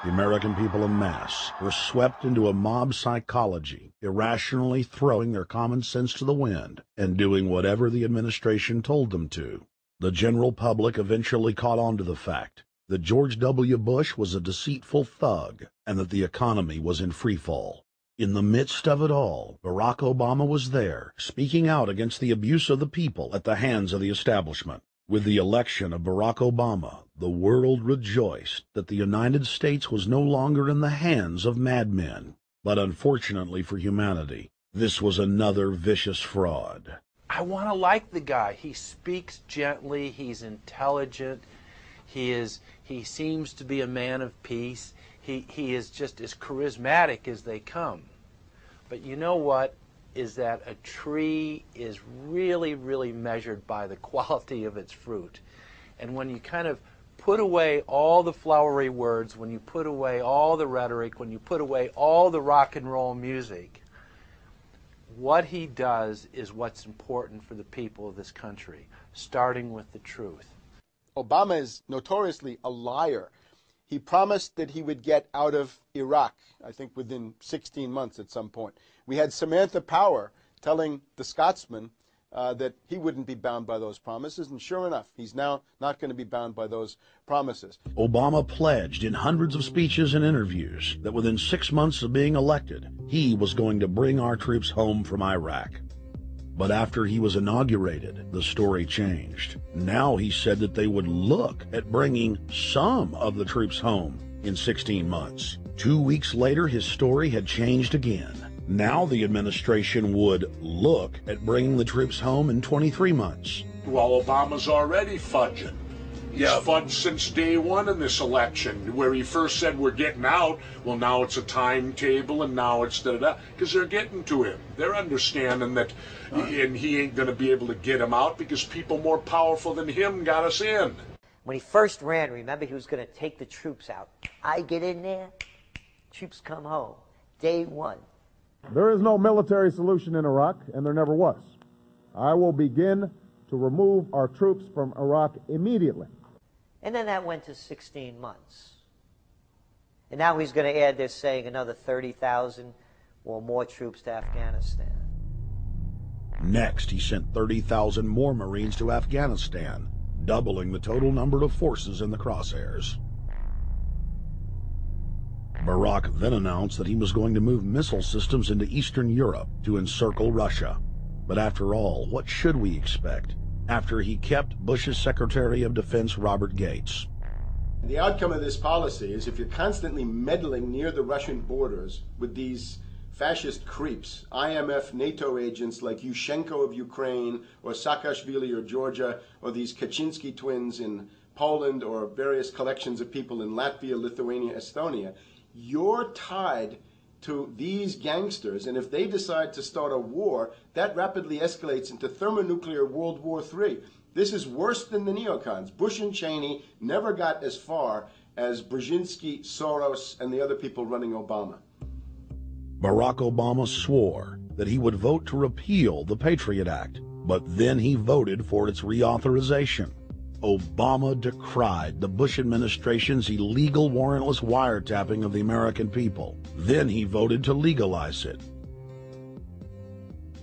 The American people en masse were swept into a mob psychology, irrationally throwing their common sense to the wind and doing whatever the administration told them to. The general public eventually caught on to the fact that George W. Bush was a deceitful thug and that the economy was in freefall. In the midst of it all, Barack Obama was there, speaking out against the abuse of the people at the hands of the establishment. With the election of Barack Obama, the world rejoiced that the United States was no longer in the hands of madmen. But unfortunately for humanity, this was another vicious fraud. I want to like the guy. He speaks gently. He's intelligent. He seems to be a man of peace. He is just as charismatic as they come. But you know what? Is that a tree is really, really measured by the quality of its fruit. And when you kind of put away all the flowery words, when you put away all the rhetoric, when you put away all the rock and roll music, what he does is what's important for the people of this country, starting with the truth. Obama is notoriously a liar. He promised that he would get out of Iraq, I think within 16 months at some point. We had Samantha Power telling the Scotsman that he wouldn't be bound by those promises, and sure enough, he's now not going to be bound by those promises. Obama pledged in hundreds of speeches and interviews that within 6 months of being elected, he was going to bring our troops home from Iraq. But after he was inaugurated, the story changed. Now he said that they would look at bringing some of the troops home in 16 months. 2 weeks later, his story had changed again. Now the administration would look at bringing the troops home in 23 months. Well, Obama's already fudging. He's fudged since day one in this election, where he first said we're getting out. Well, now it's a timetable, and now it's da-da-da, because they're getting to him. They're understanding that, and he ain't going to be able to get him out because people more powerful than him got us in. When he first ran, remember, he was going to take the troops out. I get in there, troops come home. Day one. There is no military solution in Iraq, and there never was. I will begin to remove our troops from Iraq immediately. And then that went to 16 months. And now he's going to add, they're saying, another 30,000 or more troops to Afghanistan. Next, he sent 30,000 more Marines to Afghanistan, doubling the total number of forces in the crosshairs. Barack then announced that he was going to move missile systems into Eastern Europe to encircle Russia. But after all, what should we expect after he kept Bush's Secretary of Defense Robert Gates? The outcome of this policy is if you're constantly meddling near the Russian borders with these fascist creeps, IMF, NATO agents like Yushchenko of Ukraine, or Saakashvili of Georgia, or these Kaczynski twins in Poland, or various collections of people in Latvia, Lithuania, Estonia, you're tied to these gangsters, and if they decide to start a war, that rapidly escalates into thermonuclear World War III. This is worse than the neocons. Bush and Cheney never got as far as Brzezinski, Soros, and the other people running Obama. Barack Obama swore that he would vote to repeal the Patriot Act, but then he voted for its reauthorization. Obama decried the Bush administration's illegal warrantless wiretapping of the American people. Then he voted to legalize it.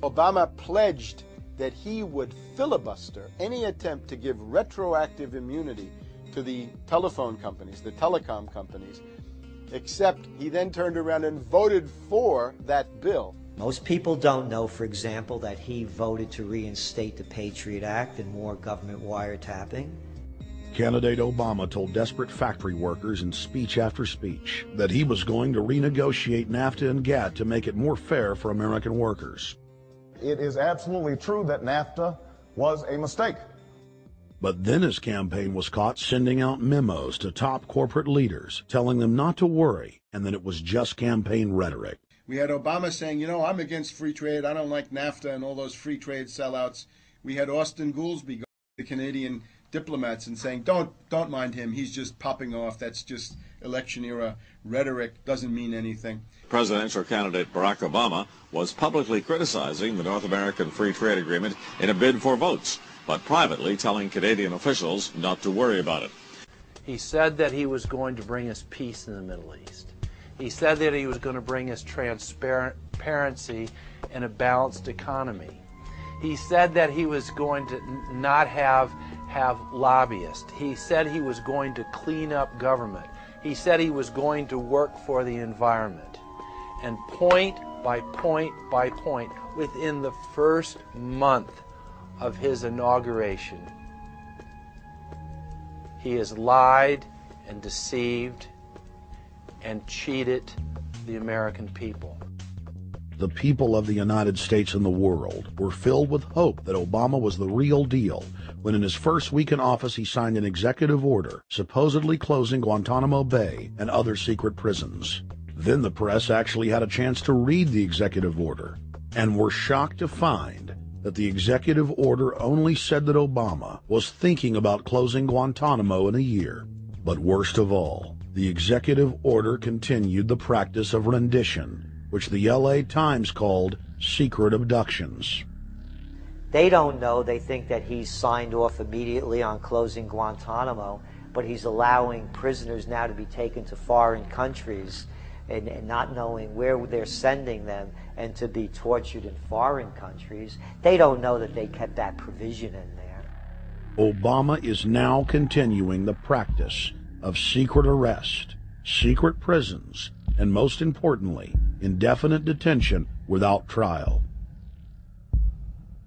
Obama pledged that he would filibuster any attempt to give retroactive immunity to the telephone companies, the telecom companies, except he then turned around and voted for that bill. Most people don't know, for example, that he voted to reinstate the Patriot Act and more government wiretapping. Candidate Obama told desperate factory workers in speech after speech that he was going to renegotiate NAFTA and GATT to make it more fair for American workers. It is absolutely true that NAFTA was a mistake. But then his campaign was caught sending out memos to top corporate leaders, telling them not to worry and that it was just campaign rhetoric. We had Obama saying, you know, I'm against free trade. I don't like NAFTA and all those free trade sellouts. We had Austin Goolsbee, the Canadian diplomats, and saying, don't mind him. He's just popping off. That's just election era rhetoric. Doesn't mean anything. Presidential candidate Barack Obama was publicly criticizing the North American Free Trade Agreement in a bid for votes, but privately telling Canadian officials not to worry about it. He said that he was going to bring us peace in the Middle East. He said that he was going to bring us transparency and a balanced economy. He said that he was going to not have lobbyists. He said he was going to clean up government. He said he was going to work for the environment. And point by point by point, within the first month of his inauguration, he has lied and deceived and cheated the American people. The people of the United States and the world were filled with hope that Obama was the real deal when in his first week in office he signed an executive order supposedly closing Guantanamo Bay and other secret prisons. Then the press actually had a chance to read the executive order and were shocked to find that the executive order only said that Obama was thinking about closing Guantanamo in a year. But worst of all, the executive order continued the practice of rendition, which the LA Times called secret abductions. They don't know. They think that he's signed off immediately on closing Guantanamo, but he's allowing prisoners now to be taken to foreign countries and not knowing where they're sending them and to be tortured in foreign countries. They don't know that they kept that provision in there. Obama is now continuing the practice of secret arrest, secret prisons, and most importantly, indefinite detention without trial.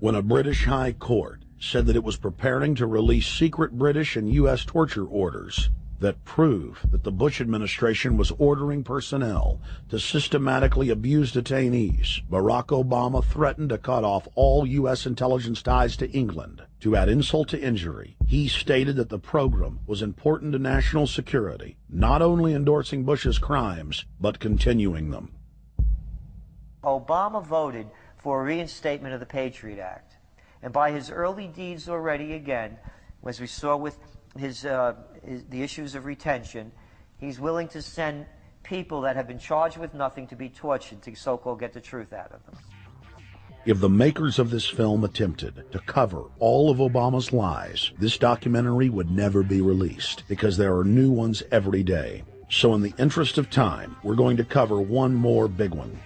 When a British High Court said that it was preparing to release secret British and U.S. torture orders that prove that the Bush administration was ordering personnel to systematically abuse detainees, Barack Obama threatened to cut off all U.S. intelligence ties to England. To add insult to injury, he stated that the program was important to national security, not only endorsing Bush's crimes, but continuing them. Obama voted for a reinstatement of the Patriot Act. And by his early deeds already, again, as we saw with the issues of retention, he's willing to send people that have been charged with nothing to be tortured to so-called get the truth out of them. If the makers of this film attempted to cover all of Obama's lies, this documentary would never be released because there are new ones every day. So in the interest of time, we're going to cover one more big one.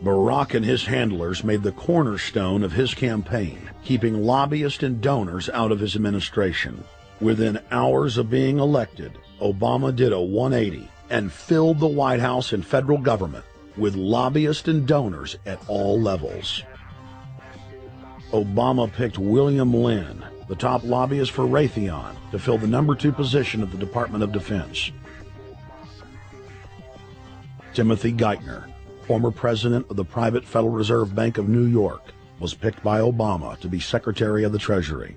Barack and his handlers made the cornerstone of his campaign, keeping lobbyists and donors out of his administration. Within hours of being elected, Obama did a 180 and filled the White House and federal government with lobbyists and donors at all levels. Obama picked William Lynn, the top lobbyist for Raytheon, to fill the number 2 position at the Department of Defense. Timothy Geithner, former president of the private Federal Reserve Bank of New York, was picked by Obama to be Secretary of the Treasury.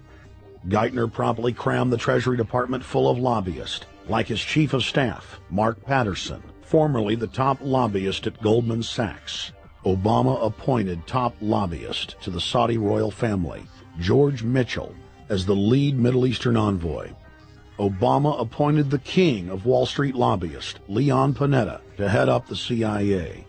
Geithner promptly crammed the Treasury Department full of lobbyists, like his Chief of Staff, Mark Patterson, formerly the top lobbyist at Goldman Sachs. Obama appointed top lobbyist to the Saudi royal family, George Mitchell, as the lead Middle Eastern envoy. Obama appointed the king of Wall Street lobbyists, Leon Panetta, to head up the CIA.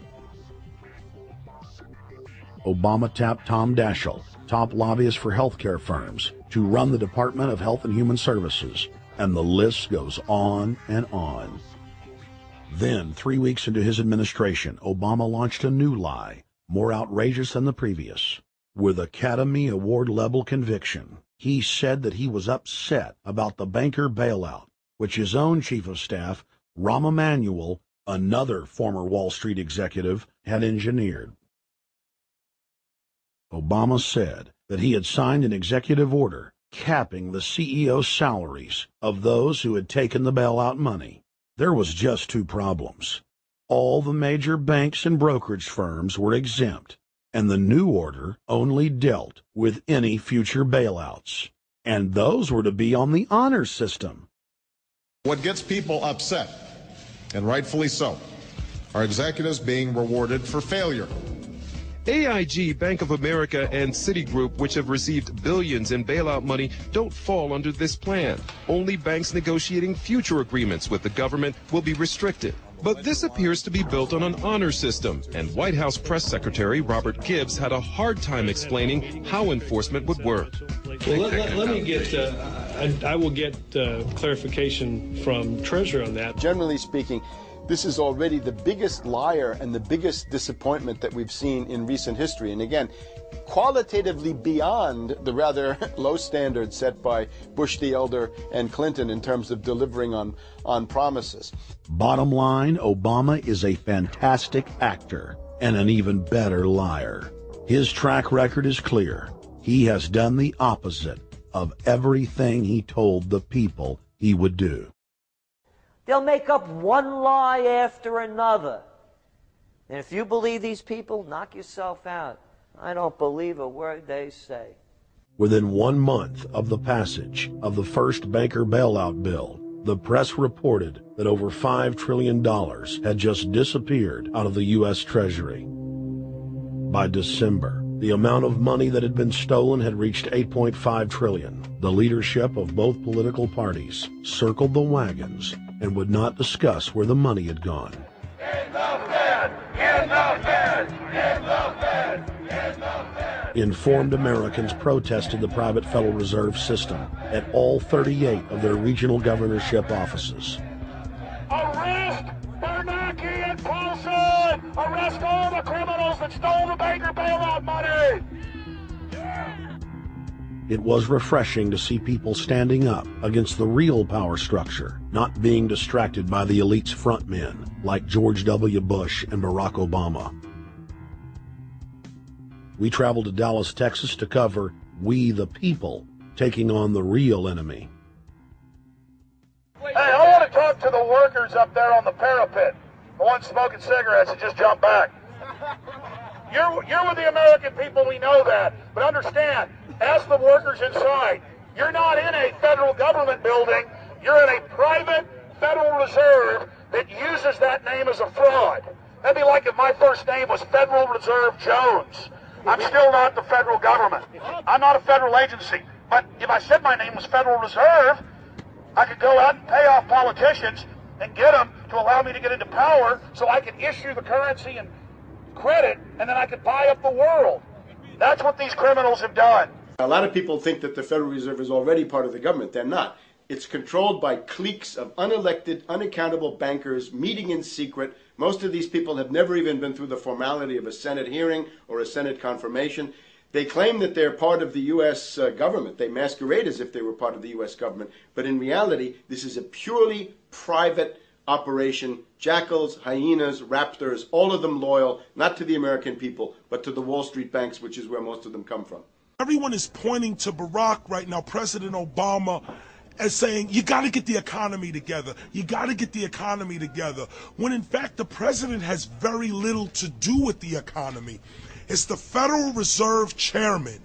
Obama tapped Tom Daschle, top lobbyist for healthcare firms, to run the Department of Health and Human Services, and the list goes on and on. Then, 3 weeks into his administration, Obama launched a new lie, more outrageous than the previous. With Academy Award-level conviction, he said that he was upset about the banker bailout, which his own Chief of Staff, Rahm Emanuel, another former Wall Street executive, had engineered. Obama said that he had signed an executive order capping the CEO's salaries of those who had taken the bailout money. There was just 2 problems. All the major banks and brokerage firms were exempt, and the new order only dealt with any future bailouts. And those were to be on the honor system. What gets people upset, and rightfully so, are executives being rewarded for failure. AIG, Bank of America, and Citigroup, which have received billions in bailout money, don't fall under this plan. Only banks negotiating future agreements with the government will be restricted. But this appears to be built on an honor system, and White House Press Secretary Robert Gibbs had a hard time explaining how enforcement would work. Well, let me get, I will get clarification from Treasury on that. Generally speaking, this is already the biggest liar and the biggest disappointment that we've seen in recent history. And again, qualitatively beyond the rather low standards set by Bush the Elder and Clinton in terms of delivering on promises. Bottom line, Obama is a fantastic actor and an even better liar. His track record is clear. He has done the opposite of everything he told the people he would do. They'll make up one lie after another. And if you believe these people, knock yourself out. I don't believe a word they say. Within 1 month of the passage of the first banker bailout bill, the press reported that over $5 trillion had just disappeared out of the U.S. Treasury. By December, the amount of money that had been stolen had reached $8.5 trillion. The leadership of both political parties circled the wagons and would not discuss where the money had gone. In the Fed! In the Fed! In the Informed Americans protested the private Federal Reserve System at all 38 of their regional governorship offices. Arrest Bernanke and Paulson! Arrest all the criminals that stole the banker bailout money! It was refreshing to see people standing up against the real power structure, not being distracted by the elite's frontmen like George W. Bush and Barack Obama. We traveled to Dallas, Texas to cover We the People taking on the real enemy. Hey, I want to talk to the workers up there on the parapet. The ones smoking cigarettes and just jump back. You're with the American people, we know that. But understand, ask the workers inside. You're not in a federal government building. You're in a private Federal Reserve that uses that name as a fraud. That'd be like if my first name was Federal Reserve Jones. I'm still not the federal government. I'm not a federal agency. But if I said my name was Federal Reserve, I could go out and pay off politicians and get them to allow me to get into power so I could issue the currency and credit, and then I could buy up the world. That's what these criminals have done. A lot of people think that the Federal Reserve is already part of the government. They're not. It's controlled by cliques of unelected, unaccountable bankers meeting in secret. Most of these people have never even been through the formality of a Senate hearing or a Senate confirmation. They claim that they're part of the U.S. government. They masquerade as if they were part of the U.S. government. But in reality, this is a purely private operation. Jackals, hyenas, raptors, all of them loyal, not to the American people, but to the Wall Street banks, which is where most of them come from. Everyone is pointing to Barack right now, President Obama, as saying, you got to get the economy together. You got to get the economy together. When in fact, the president has very little to do with the economy. It's the Federal Reserve Chairman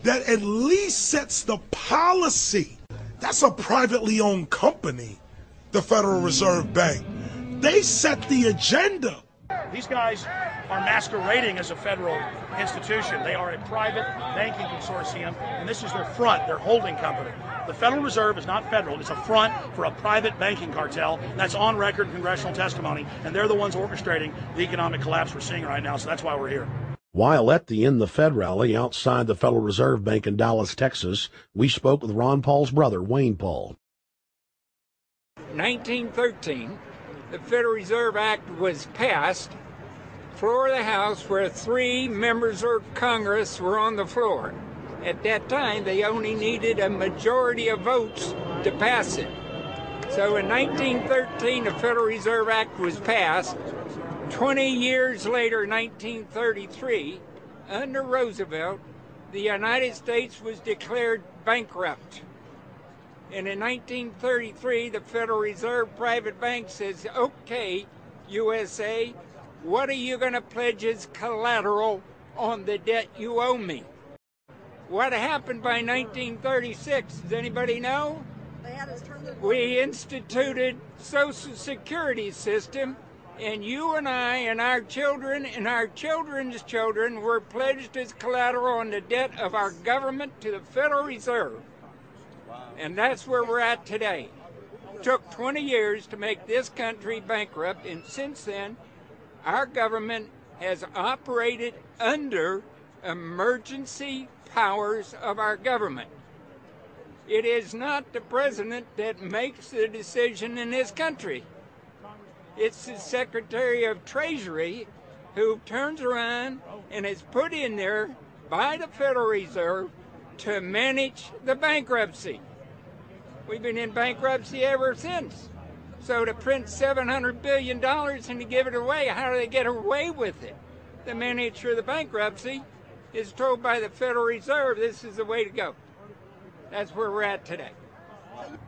that at least sets the policy. That's a privately owned company, the Federal Reserve Bank. They set the agenda. These guys are masquerading as a federal institution. They are a private banking consortium, and this is their front, their holding company. The Federal Reserve is not federal. It's a front for a private banking cartel. That's on record in congressional testimony, and they're the ones orchestrating the economic collapse we're seeing right now, so that's why we're here. While at the In the Fed rally outside the Federal Reserve Bank in Dallas, Texas, we spoke with Ron Paul's brother, Wayne Paul. 1913, the Federal Reserve Act was passed, floor of the House, where 3 members of Congress were on the floor. At that time, they only needed a majority of votes to pass it. So in 1913, the Federal Reserve Act was passed. 20 years later, 1933, under Roosevelt, the United States was declared bankrupt. And in 1933, the Federal Reserve Private Bank says, okay, USA, what are you going to pledge as collateral on the debt you owe me? What happened by 1936? Does anybody know? We instituted Social Security system, and you and I and our children and our children's children were pledged as collateral on the debt of our government to the Federal Reserve. And that's where we're at today. It took 20 years to make this country bankrupt, and since then, our government has operated under emergency powers of our government. It is not the president that makes the decision in this country. It's the Secretary of Treasury who turns around and is put in there by the Federal Reserve to manage the bankruptcy. We've been in bankruptcy ever since. So to print $700 billion and to give it away, how do they get away with it? The manager of the bankruptcy is told by the Federal Reserve this is the way to go. That's where we're at today.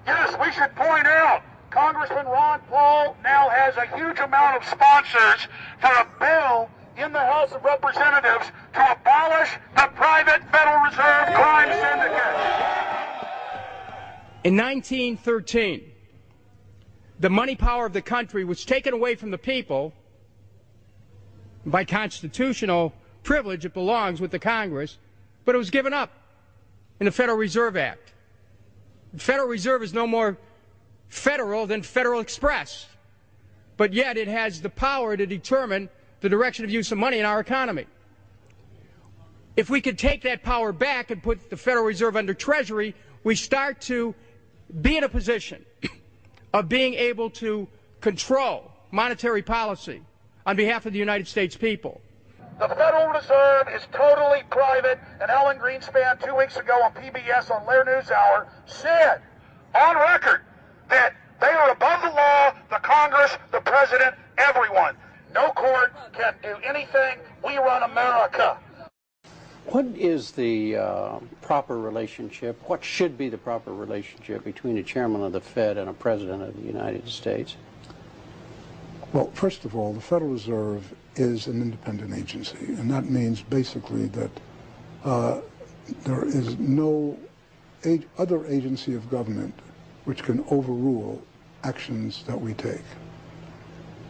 Yes, we should point out, Congressman Ron Paul now has a huge amount of sponsors for a bill in the House of Representatives to abolish the private Federal Reserve crime syndicate. In 1913, the money power of the country was taken away from the people. By constitutional privilege, it belongs with the Congress, but it was given up in the Federal Reserve Act. The Federal Reserve is no more federal than Federal Express, but yet it has the power to determine the direction of use of money in our economy. If we could take that power back and put the Federal Reserve under Treasury, we start to be in a position of being able to control monetary policy on behalf of the United States people. The Federal Reserve is totally private, and Ellen Greenspan 2 weeks ago on PBS on Lair NewsHour said on record that they are above the law, the Congress, the President, everyone. No court can do anything. We run America. What is the proper relationship, what should be the proper relationship between a chairman of the Fed and a president of the United States? Well, first of all, the Federal Reserve is an independent agency, and that means basically that there is no other agency of government which can overrule actions that we take.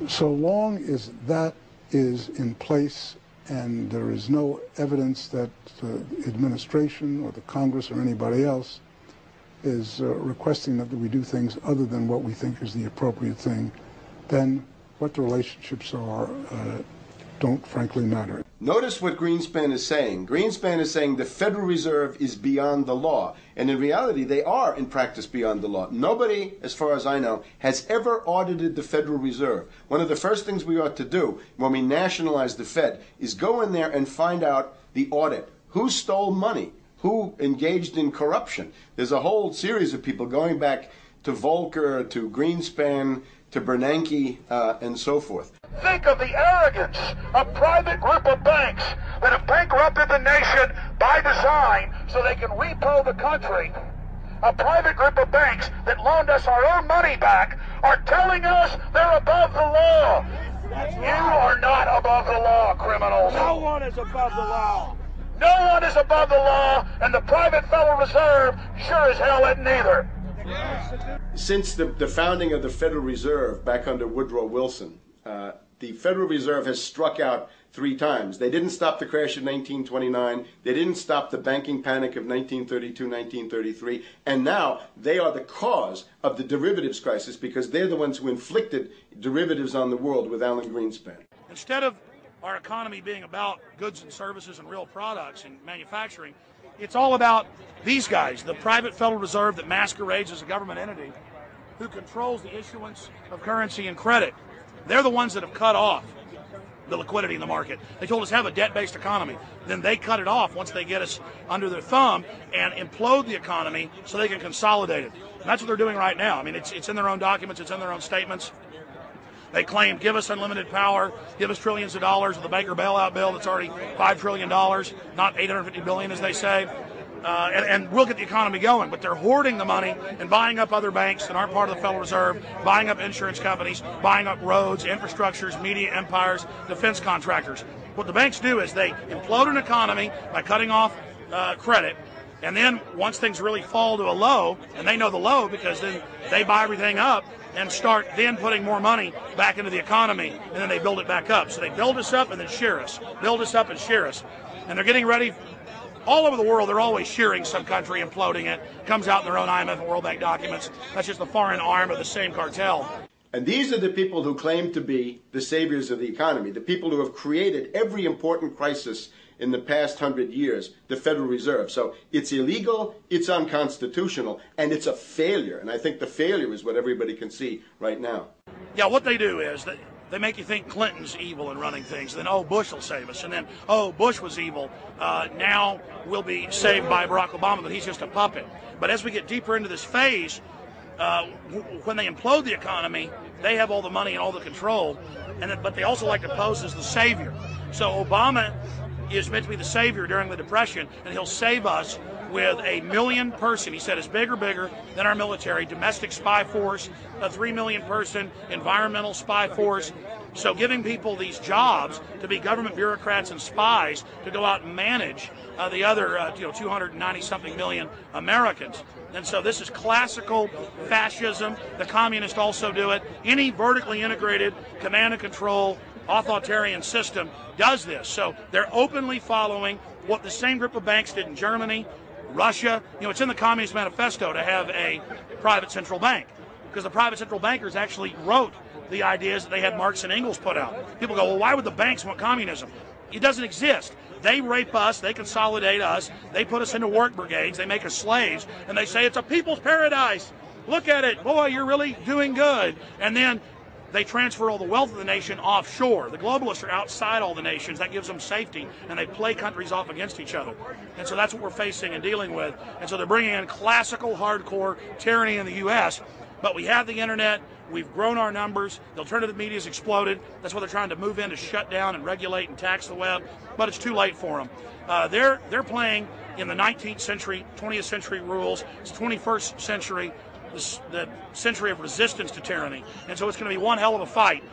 So long as that is in place and there is no evidence that the administration or the Congress or anybody else is requesting that we do things other than what we think is the appropriate thing, then what the relationships are don't frankly matter. Notice what Greenspan is saying. Greenspan is saying the Federal Reserve is beyond the law. And in reality, they are in practice beyond the law. Nobody, as far as I know, has ever audited the Federal Reserve. One of the first things we ought to do when we nationalize the Fed is go in there and find out the audit. Who stole money? Who engaged in corruption? There's a whole series of people going back to Volcker, to Greenspan, to Bernanke, and so forth. Think of the arrogance of private group of banks that have bankrupted the nation by design so they can repo the country. A private group of banks that loaned us our own money back are telling us they're above the law. You are not above the law, criminals. No one is above the law. No one is above the law, and the private Federal Reserve sure as hell isn't either. Since the founding of the Federal Reserve back under Woodrow Wilson, the Federal Reserve has struck out 3 times. They didn't stop the crash of 1929. They didn't stop the banking panic of 1932, 1933. And now they are the cause of the derivatives crisis because they're the ones who inflicted derivatives on the world with Alan Greenspan. Instead of our economy being about goods and services and real products and manufacturing, it's all about these guys, the private Federal Reserve that masquerades as a government entity who controls the issuance of currency and credit. They're the ones that have cut off the liquidity in the market. They told us have a debt-based economy. Then they cut it off once they get us under their thumb and implode the economy so they can consolidate it. And that's what they're doing right now. I mean, it's in their own documents. It's in their own statements. They claim, give us unlimited power, give us trillions of dollars with the Baker bailout bill that's already $5 trillion, not $850 billion as they say. And we'll get the economy going, but they're hoarding the money and buying up other banks that aren't part of the Federal Reserve, buying up insurance companies, buying up roads, infrastructures, media empires, defense contractors. What the banks do is they implode an economy by cutting off credit, and then once things really fall to a low, and they know the low because then they buy everything up and start then putting more money back into the economy, and then they build it back up. So they build us up and then shear us, build us up and shear us. And they're getting ready. All over the world, they're always shearing some country, imploding it. Comes out in their own IMF and World Bank documents. That's just the foreign arm of the same cartel. And these are the people who claim to be the saviors of the economy, the people who have created every important crisis in the past 100 years, the Federal Reserve. So it's illegal, it's unconstitutional, and it's a failure. And I think the failure is what everybody can see right now. Yeah, what they do is they make you think Clinton's evil in running things. Then, oh, Bush will save us. And then, oh, Bush was evil. Now we'll be saved by Barack Obama, but he's just a puppet. But as we get deeper into this phase, when they implode the economy, they have all the money and all the control. But they also like to pose as the savior. So Obama is meant to be the savior during the Depression, and he'll save us with a 1 million person, he said, is bigger than our military, domestic spy force, a 3 million person environmental spy force. So giving people these jobs to be government bureaucrats and spies to go out and manage the other 290-something million Americans. And so this is classical fascism. The communists also do it. Any vertically integrated command and control authoritarian system does this. So they're openly following what the same group of banks did in Germany, Russia. It's in the Communist Manifesto to have a private central bank because the private central bankers actually wrote the ideas that they had Marx and Engels put out. People go, well, why would the banks want communism? It doesn't exist. They rape us, they consolidate us, they put us into work brigades, they make us slaves, and they say it's a people's paradise. Look at it, boy, you're really doing good. And then they transfer all the wealth of the nation offshore. The globalists are outside all the nations. That gives them safety, and they play countries off against each other. And so that's what we're facing and dealing with. And so they're bringing in classical, hardcore tyranny in the U.S., but we have the internet. We've grown our numbers. The alternative media has exploded. That's why they're trying to move in to shut down and regulate and tax the web, but it's too late for them. They're playing in the 19th century, 20th century rules. It's 21st century, the century of resistance to tyranny. And so it's going to be one hell of a fight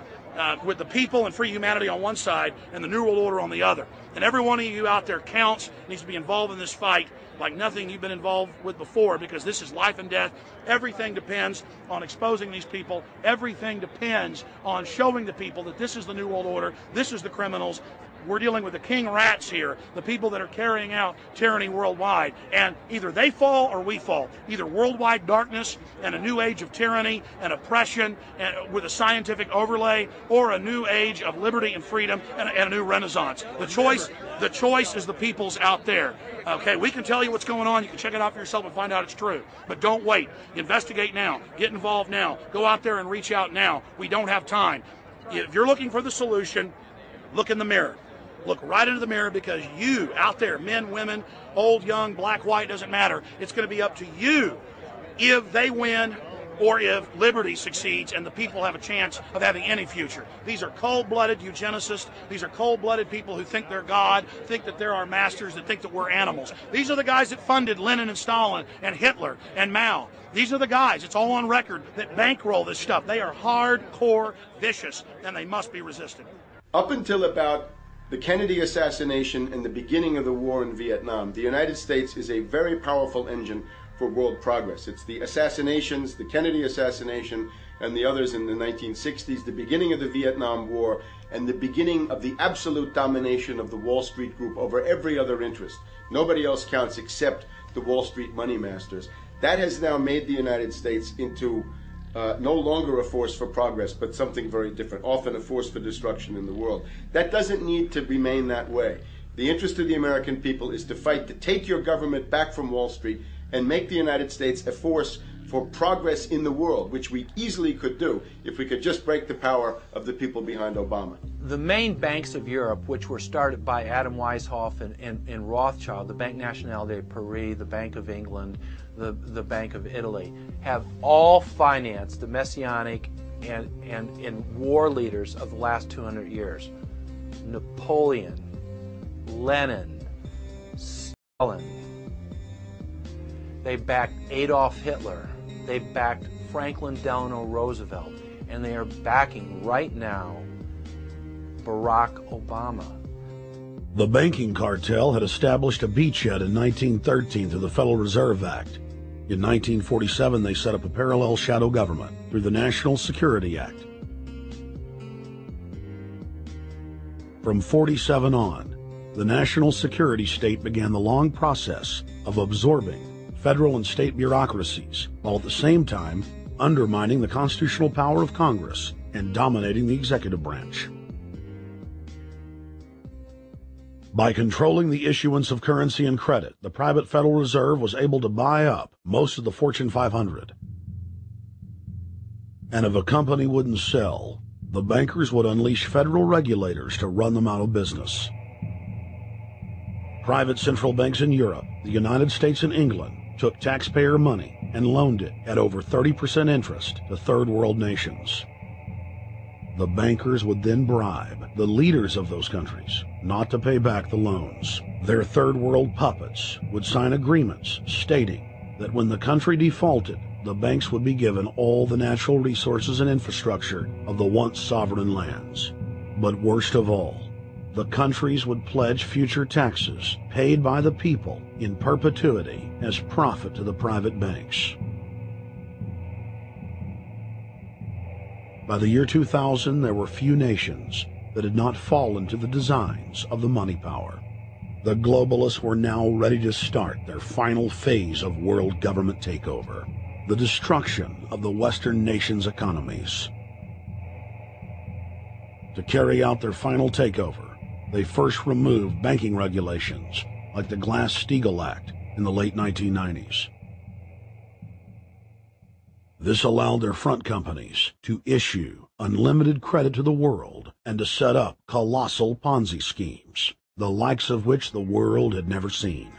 with the people and free humanity on one side and the New World Order on the other. And every one of you out there counts, needs to be involved in this fight like nothing you've been involved with before, because this is life and death. Everything depends on exposing these people. Everything depends on showing the people that this is the New World Order, this is the criminals. We're dealing with the king rats here, the people that are carrying out tyranny worldwide. And either they fall or we fall. Either worldwide darkness and a new age of tyranny and oppression and with a scientific overlay, or a new age of liberty and freedom and a new renaissance. The choice is the people's out there. Okay, we can tell you what's going on. You can check it out for yourself and find out it's true. But don't wait. Investigate now. Get involved now. Go out there and reach out now. We don't have time. If you're looking for the solution, look in the mirror. Look right into the mirror, because you out there, men, women, old, young, black, white, doesn't matter. It's going to be up to you if they win or if liberty succeeds and the people have a chance of having any future. These are cold-blooded eugenicists. These are cold-blooded people who think they're God, think that they're our masters, that think that we're animals. These are the guys that funded Lenin and Stalin and Hitler and Mao. These are the guys, it's all on record, that bankroll this stuff. They are hardcore vicious, and they must be resisted. Up until about the Kennedy assassination and the beginning of the war in Vietnam, the United States is a very powerful engine for world progress. It's the assassinations, the Kennedy assassination, and the others in the 1960s, the beginning of the Vietnam War, and the beginning of the absolute domination of the Wall Street group over every other interest. Nobody else counts except the Wall Street money masters. That has now made the United States into no longer a force for progress, but something very different, often a force for destruction in the world. That doesn't need to remain that way. The interest of the American people is to fight to take your government back from Wall Street and make the United States a force for progress in the world, which we easily could do if we could just break the power of the people behind Obama. The main banks of Europe, which were started by Adam Weishaupt and Rothschild, the Banque Nationale de Paris, the Bank of England, the Bank of Italy, have all financed the messianic and war leaders of the last 200 years. Napoleon, Lenin, Stalin. They backed Adolf Hitler. They backed Franklin Delano Roosevelt. And they are backing right now Barack Obama. The banking cartel had established a beachhead in 1913 through the Federal Reserve Act. In 1947, they set up a parallel shadow government through the National Security Act. From 47 on, the national security state began the long process of absorbing federal and state bureaucracies, while at the same time undermining the constitutional power of Congress and dominating the executive branch. By controlling the issuance of currency and credit, the private Federal Reserve was able to buy up most of the Fortune 500. And if a company wouldn't sell, the bankers would unleash federal regulators to run them out of business. Private central banks in Europe, the United States, and England took taxpayer money and loaned it at over 30% interest to third world nations. The bankers would then bribe the leaders of those countries not to pay back the loans. Their third world puppets would sign agreements stating that when the country defaulted, the banks would be given all the natural resources and infrastructure of the once sovereign lands. But worst of all, the countries would pledge future taxes paid by the people in perpetuity as profit to the private banks. By the year 2000, there were few nations that had not fallen to the designs of the money power. The globalists were now ready to start their final phase of world government takeover, the destruction of the Western nations' economies. To carry out their final takeover, They first removed banking regulations, like the Glass-Steagall Act in the late 1990s. This allowed their front companies to issue unlimited credit to the world and to set up colossal Ponzi schemes, the likes of which the world had never seen.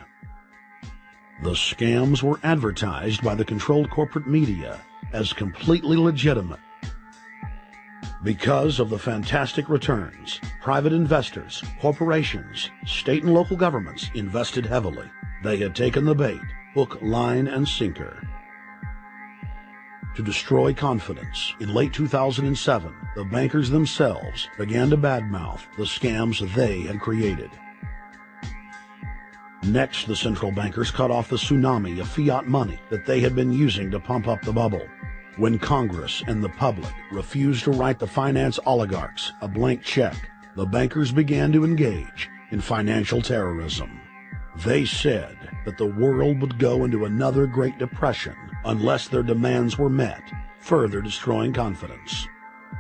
The scams were advertised by the controlled corporate media as completely legitimate. Because of the fantastic returns, private investors, corporations, state and local governments invested heavily. They had taken the bait, hook, line, and sinker. To destroy confidence, in late 2007, the bankers themselves began to badmouth the scams they had created. Next, the central bankers cut off the tsunami of fiat money that they had been using to pump up the bubble. When Congress and the public refused to write the finance oligarchs a blank check, the bankers began to engage in financial terrorism. They said that the world would go into another Great Depression unless their demands were met, further destroying confidence.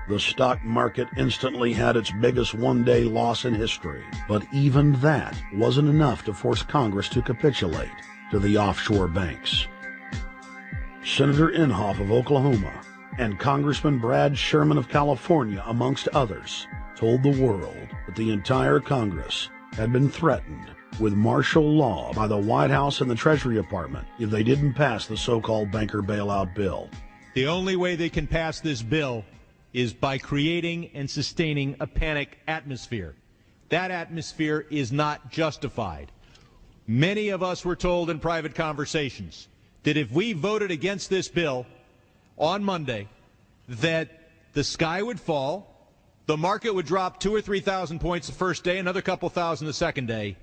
The stock market instantly had its biggest one-day loss in history, but even that wasn't enough to force Congress to capitulate to the offshore banks. Senator Inhofe of Oklahoma and Congressman Brad Sherman of California, amongst others, told the world that the entire Congress had been threatened with martial law by the White House and the Treasury Department if they didn't pass the so-called banker bailout bill. The only way they can pass this bill is by creating and sustaining a panic atmosphere. That atmosphere is not justified. Many of us were told in private conversations that if we voted against this bill on Monday, that the sky would fall, the market would drop 2,000 or 3,000 points the first day, another couple thousand the second day,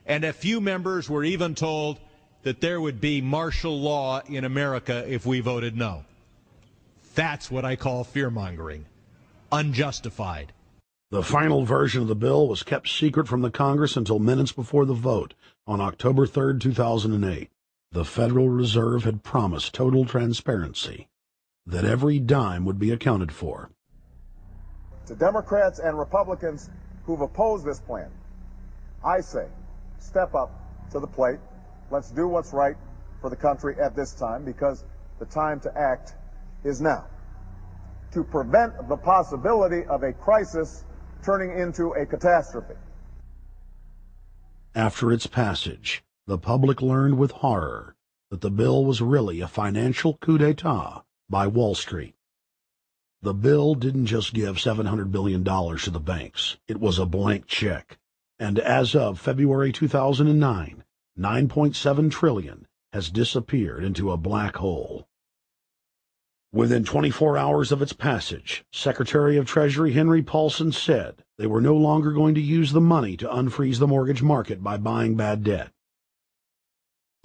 and a few members were even told that there would be martial law in America if we voted no. That's what I call fear-mongering. Unjustified. The final version of the bill was kept secret from the Congress until minutes before the vote on October 3, 2008. The Federal Reserve had promised total transparency, that every dime would be accounted for. To Democrats and Republicans who've opposed this plan, I say, step up to the plate. Let's do what's right for the country at this time, because the time to act is now, to prevent the possibility of a crisis turning into a catastrophe. After its passage, the public learned with horror that the bill was really a financial coup d'etat by Wall Street. The bill didn't just give $700 billion to the banks. It was a blank check. And as of February 2009, $9.7 trillion has disappeared into a black hole. Within 24 hours of its passage, Secretary of Treasury Henry Paulson said they were no longer going to use the money to unfreeze the mortgage market by buying bad debt.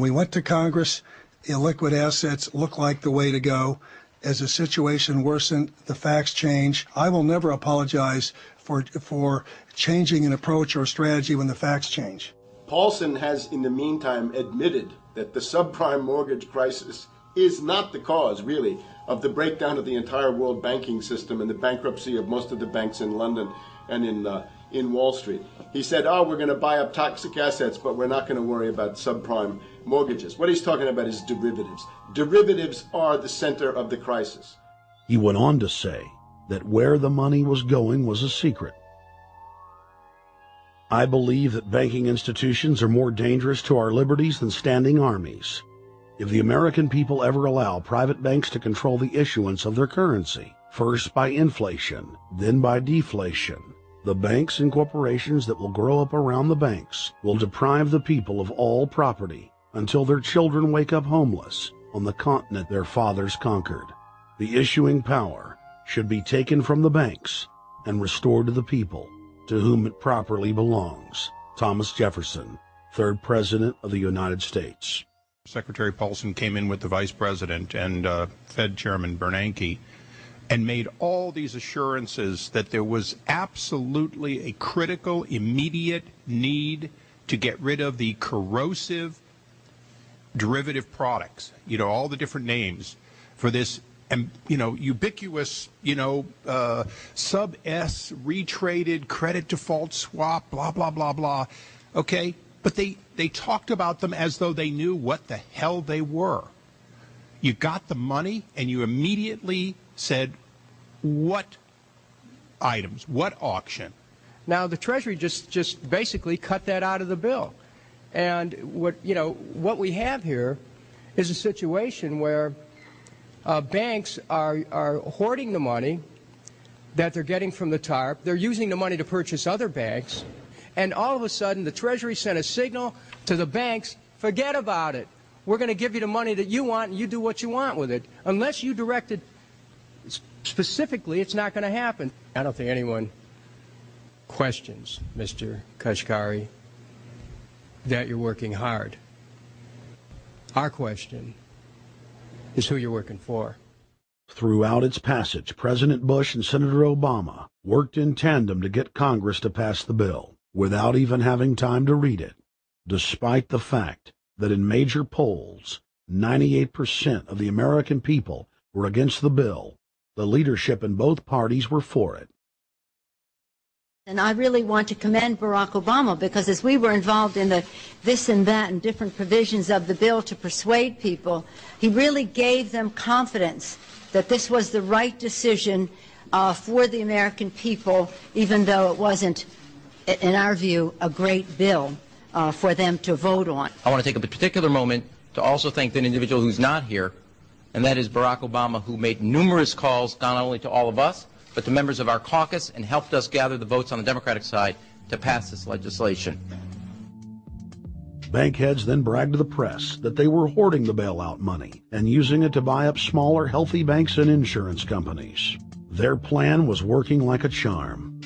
We went to Congress. Illiquid assets look like the way to go. As the situation worsened, the facts change. I will never apologize for changing an approach or strategy when the facts change. Paulson has, in the meantime, admitted that the subprime mortgage crisis is not the cause, really, of the breakdown of the entire world banking system and the bankruptcy of most of the banks in London and in Wall Street. He said, we're going to buy up toxic assets, but we're not going to worry about subprime mortgages. What he's talking about is derivatives. Derivatives are the center of the crisis. He went on to say that where the money was going was a secret. I believe that banking institutions are more dangerous to our liberties than standing armies. If the American people ever allow private banks to control the issuance of their currency, first by inflation, then by deflation, the banks and corporations that will grow up around the banks will deprive the people of all property until their children wake up homeless on the continent their fathers conquered. The issuing power should be taken from the banks and restored to the people, to whom it properly belongs. Thomas Jefferson, 3rd President of the United States. Secretary Paulson came in with the Vice President and Fed Chairman Bernanke and made all these assurances that there was absolutely a critical, immediate need to get rid of the corrosive derivative products, all the different names for this and ubiquitous, sub S retraded credit default swap, blah, blah, blah, blah. Okay? But they talked about them as though they knew what the hell they were. You got the money and you immediately said, what items, what auction? Now the Treasury just basically cut that out of the bill. And what we have here is a situation where banks are hoarding the money that they're getting from the TARP. They're using the money to purchase other banks. And all of a sudden, the Treasury sent a signal to the banks, forget about it. We're going to give you the money that you want, and you do what you want with it. Unless you direct it specifically, it's not going to happen. I don't think anyone questions, Mr. Kashkari, that you're working hard. Our question is who you're working for. Throughout its passage, President Bush and Senator Obama worked in tandem to get Congress to pass the bill without even having time to read it, despite the fact that in major polls, 98% of the American people were against the bill. The leadership in both parties were for it. And I really want to commend Barack Obama, because as we were involved in the this and that and different provisions of the bill to persuade people, he really gave them confidence that this was the right decision for the American people, even though it wasn't, in our view, a great bill for them to vote on. I want to take a particular moment to also thank an individual who's not here, and that is Barack Obama, who made numerous calls not only to all of us, but to members of our caucus, and helped us gather the votes on the Democratic side to pass this legislation. Bankheads then bragged to the press that they were hoarding the bailout money and using it to buy up smaller, healthy banks and insurance companies. Their plan was working like a charm.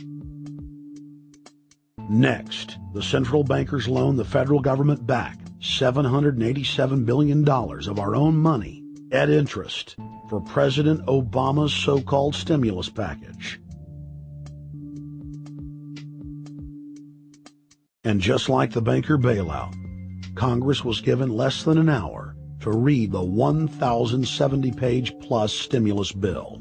Next, the central bankers loaned the federal government back $787 billion of our own money at interest for President Obama's so-called stimulus package. And just like the banker bailout, Congress was given less than an hour to read the 1,070-page-plus stimulus bill.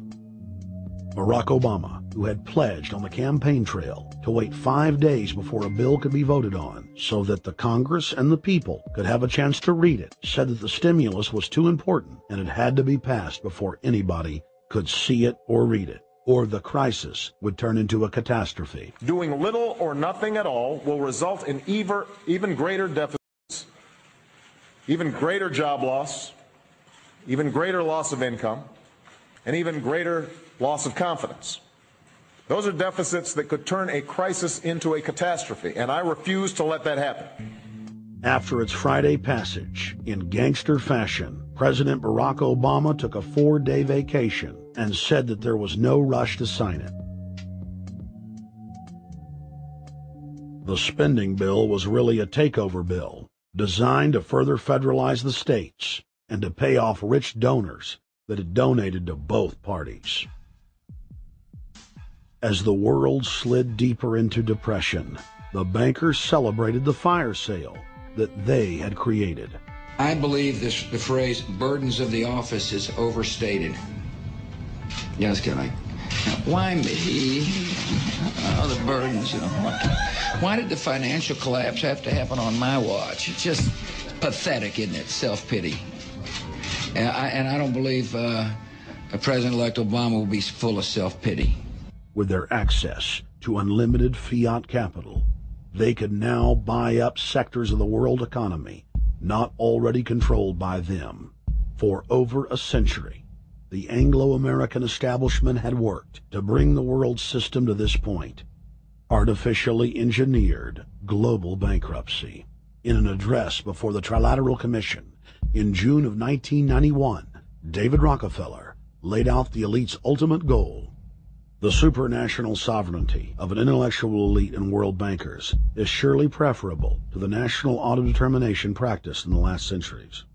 Barack Obama, who had pledged on the campaign trail to wait 5 days before a bill could be voted on so that the Congress and the people could have a chance to read it, said that the stimulus was too important and it had to be passed before anybody could see it or read it, or the crisis would turn into a catastrophe. Doing little or nothing at all will result in even greater deficits, even greater job loss, even greater loss of income, and even greater loss of confidence. Those are deficits that could turn a crisis into a catastrophe, and I refuse to let that happen. After its Friday passage, in gangster fashion, President Barack Obama took a 4-day vacation and said that there was no rush to sign it. The spending bill was really a takeover bill, designed to further federalize the states and to pay off rich donors that had donated to both parties. As the world slid deeper into depression, the bankers celebrated the fire sale that they had created. I believe the phrase burdens of the office is overstated. Yes, can I? Why me? Oh, the burdens, Why did the financial collapse have to happen on my watch? It's just pathetic, isn't it? Self-pity. And I don't believe President-elect Obama will be full of self-pity. With their access to unlimited fiat capital, they could now buy up sectors of the world economy not already controlled by them. For over a century, the Anglo-American establishment had worked to bring the world system to this point. Artificially engineered global bankruptcy. In an address before the Trilateral Commission in June of 1991, David Rockefeller laid out the elite's ultimate goal. The supranational sovereignty of an intellectual elite and world bankers is surely preferable to the national autodetermination practiced in the last centuries.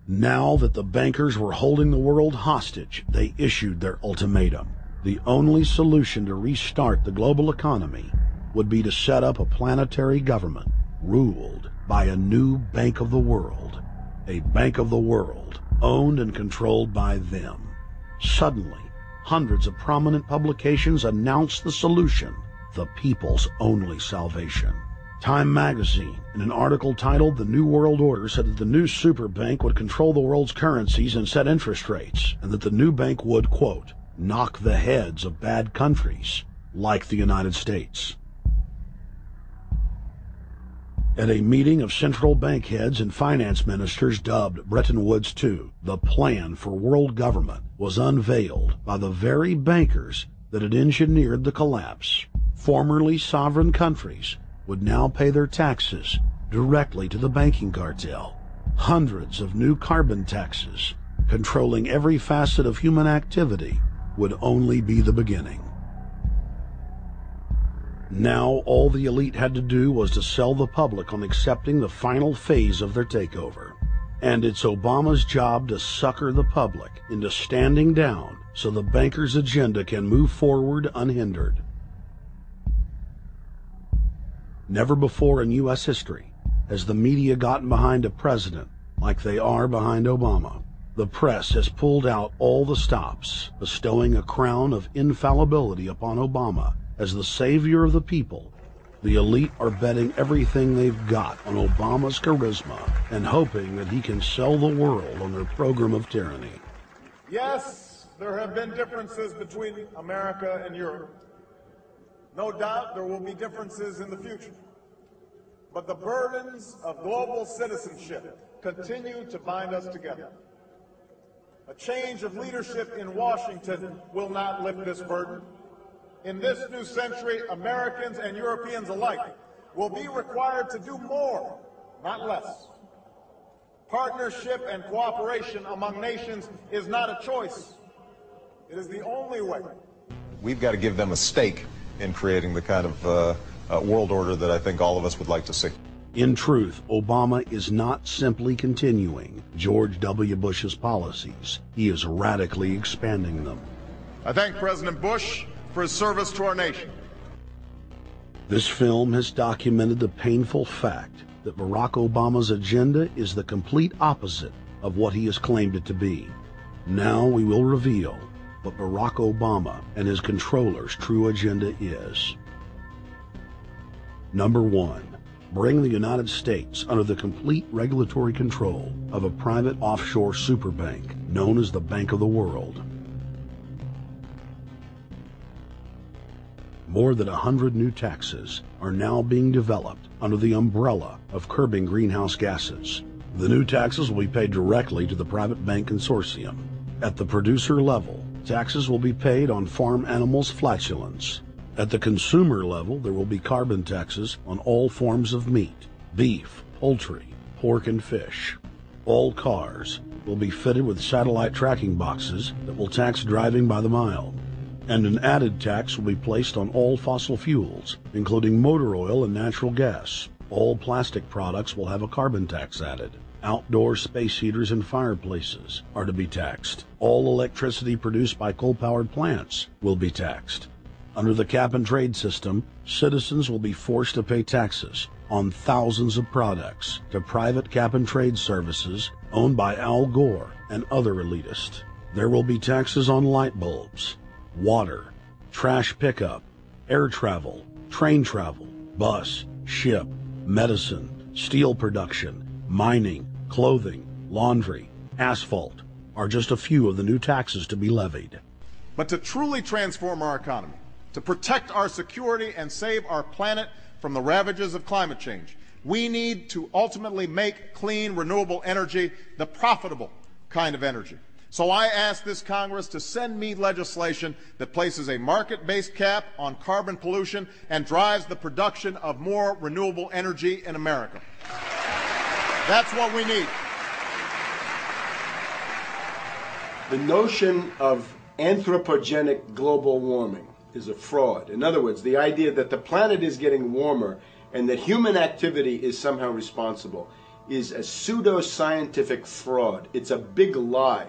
Now that the bankers were holding the world hostage, they issued their ultimatum. The only solution to restart the global economy would be to set up a planetary government ruled by a new Bank of the World, a Bank of the World owned and controlled by them. Suddenly, hundreds of prominent publications announced the solution, the people's only salvation. Time magazine, in an article titled "The New World Order," said that the new super bank would control the world's currencies and set interest rates, and that the new bank would, quote, knock the heads of bad countries, like the United States. At a meeting of central bank heads and finance ministers dubbed Bretton Woods II, the plan for world government was unveiled by the very bankers that had engineered the collapse. Formerly sovereign countries would now pay their taxes directly to the banking cartel. Hundreds of new carbon taxes, controlling every facet of human activity, would only be the beginning. Now all the elite had to do was to sell the public on accepting the final phase of their takeover. And it's Obama's job to sucker the public into standing down so the bankers' agenda can move forward unhindered. Never before in U.S. history has the media gotten behind a president like they are behind Obama. The press has pulled out all the stops, bestowing a crown of infallibility upon Obama as the savior of the people. The elite are betting everything they've got on Obama's charisma and hoping that he can sell the world on their program of tyranny. Yes, there have been differences between America and Europe. No doubt there will be differences in the future. But the burdens of global citizenship continue to bind us together. A change of leadership in Washington will not lift this burden. In this new century, Americans and Europeans alike will be required to do more, not less. Partnership and cooperation among nations is not a choice. It is the only way. We've got to give them a stake in creating the kind of world order that I think all of us would like to see. In truth, Obama is not simply continuing George W. Bush's policies. He is radically expanding them. I thank President Bush for his service to our nation. This film has documented the painful fact that Barack Obama's agenda is the complete opposite of what he has claimed it to be. Now we will reveal what Barack Obama and his controllers' true agenda is. Number 1. Bring the United States under the complete regulatory control of a private offshore superbank known as the Bank of the World. More than 100 new taxes are now being developed under the umbrella of curbing greenhouse gases. The new taxes will be paid directly to the private bank consortium. At the producer level, taxes will be paid on farm animals' flatulence. At the consumer level, there will be carbon taxes on all forms of meat, beef, poultry, pork, and fish. All cars will be fitted with satellite tracking boxes that will tax driving by the mile. And an added tax will be placed on all fossil fuels, including motor oil and natural gas. All plastic products will have a carbon tax added. Outdoor space heaters and fireplaces are to be taxed. All electricity produced by coal-powered plants will be taxed. Under the cap-and-trade system, citizens will be forced to pay taxes on thousands of products to private cap-and-trade services owned by Al Gore and other elitists. There will be taxes on light bulbs, water, trash pickup, air travel, train travel, bus, ship, medicine, steel production, mining, clothing, laundry, asphalt are just a few of the new taxes to be levied. But to truly transform our economy, to protect our security and save our planet from the ravages of climate change, we need to ultimately make clean, renewable energy the profitable kind of energy. So I ask this Congress to send me legislation that places a market-based cap on carbon pollution and drives the production of more renewable energy in America. That's what we need. The notion of anthropogenic global warming is a fraud. In other words, the idea that the planet is getting warmer and that human activity is somehow responsible is a pseudo-scientific fraud. It's a big lie.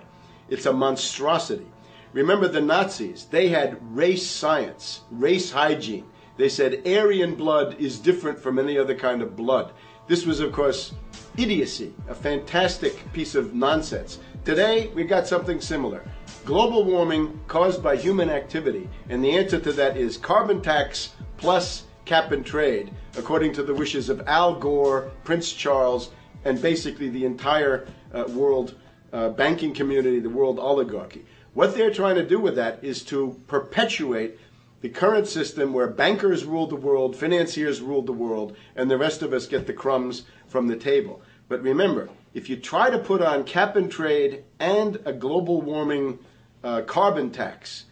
It's a monstrosity. Remember the Nazis, they had race science, race hygiene. They said Aryan blood is different from any other kind of blood. This was, of course, idiocy, a fantastic piece of nonsense. Today, we've got something similar. Global warming caused by human activity, and the answer to that is carbon tax plus cap and trade, according to the wishes of Al Gore, Prince Charles, and basically the entire world banking community, the world oligarchy. What they're trying to do with that is to perpetuate the current system where bankers rule the world, financiers rule the world, and the rest of us get the crumbs from the table. But remember, if you try to put on cap and trade and a global warming carbon tax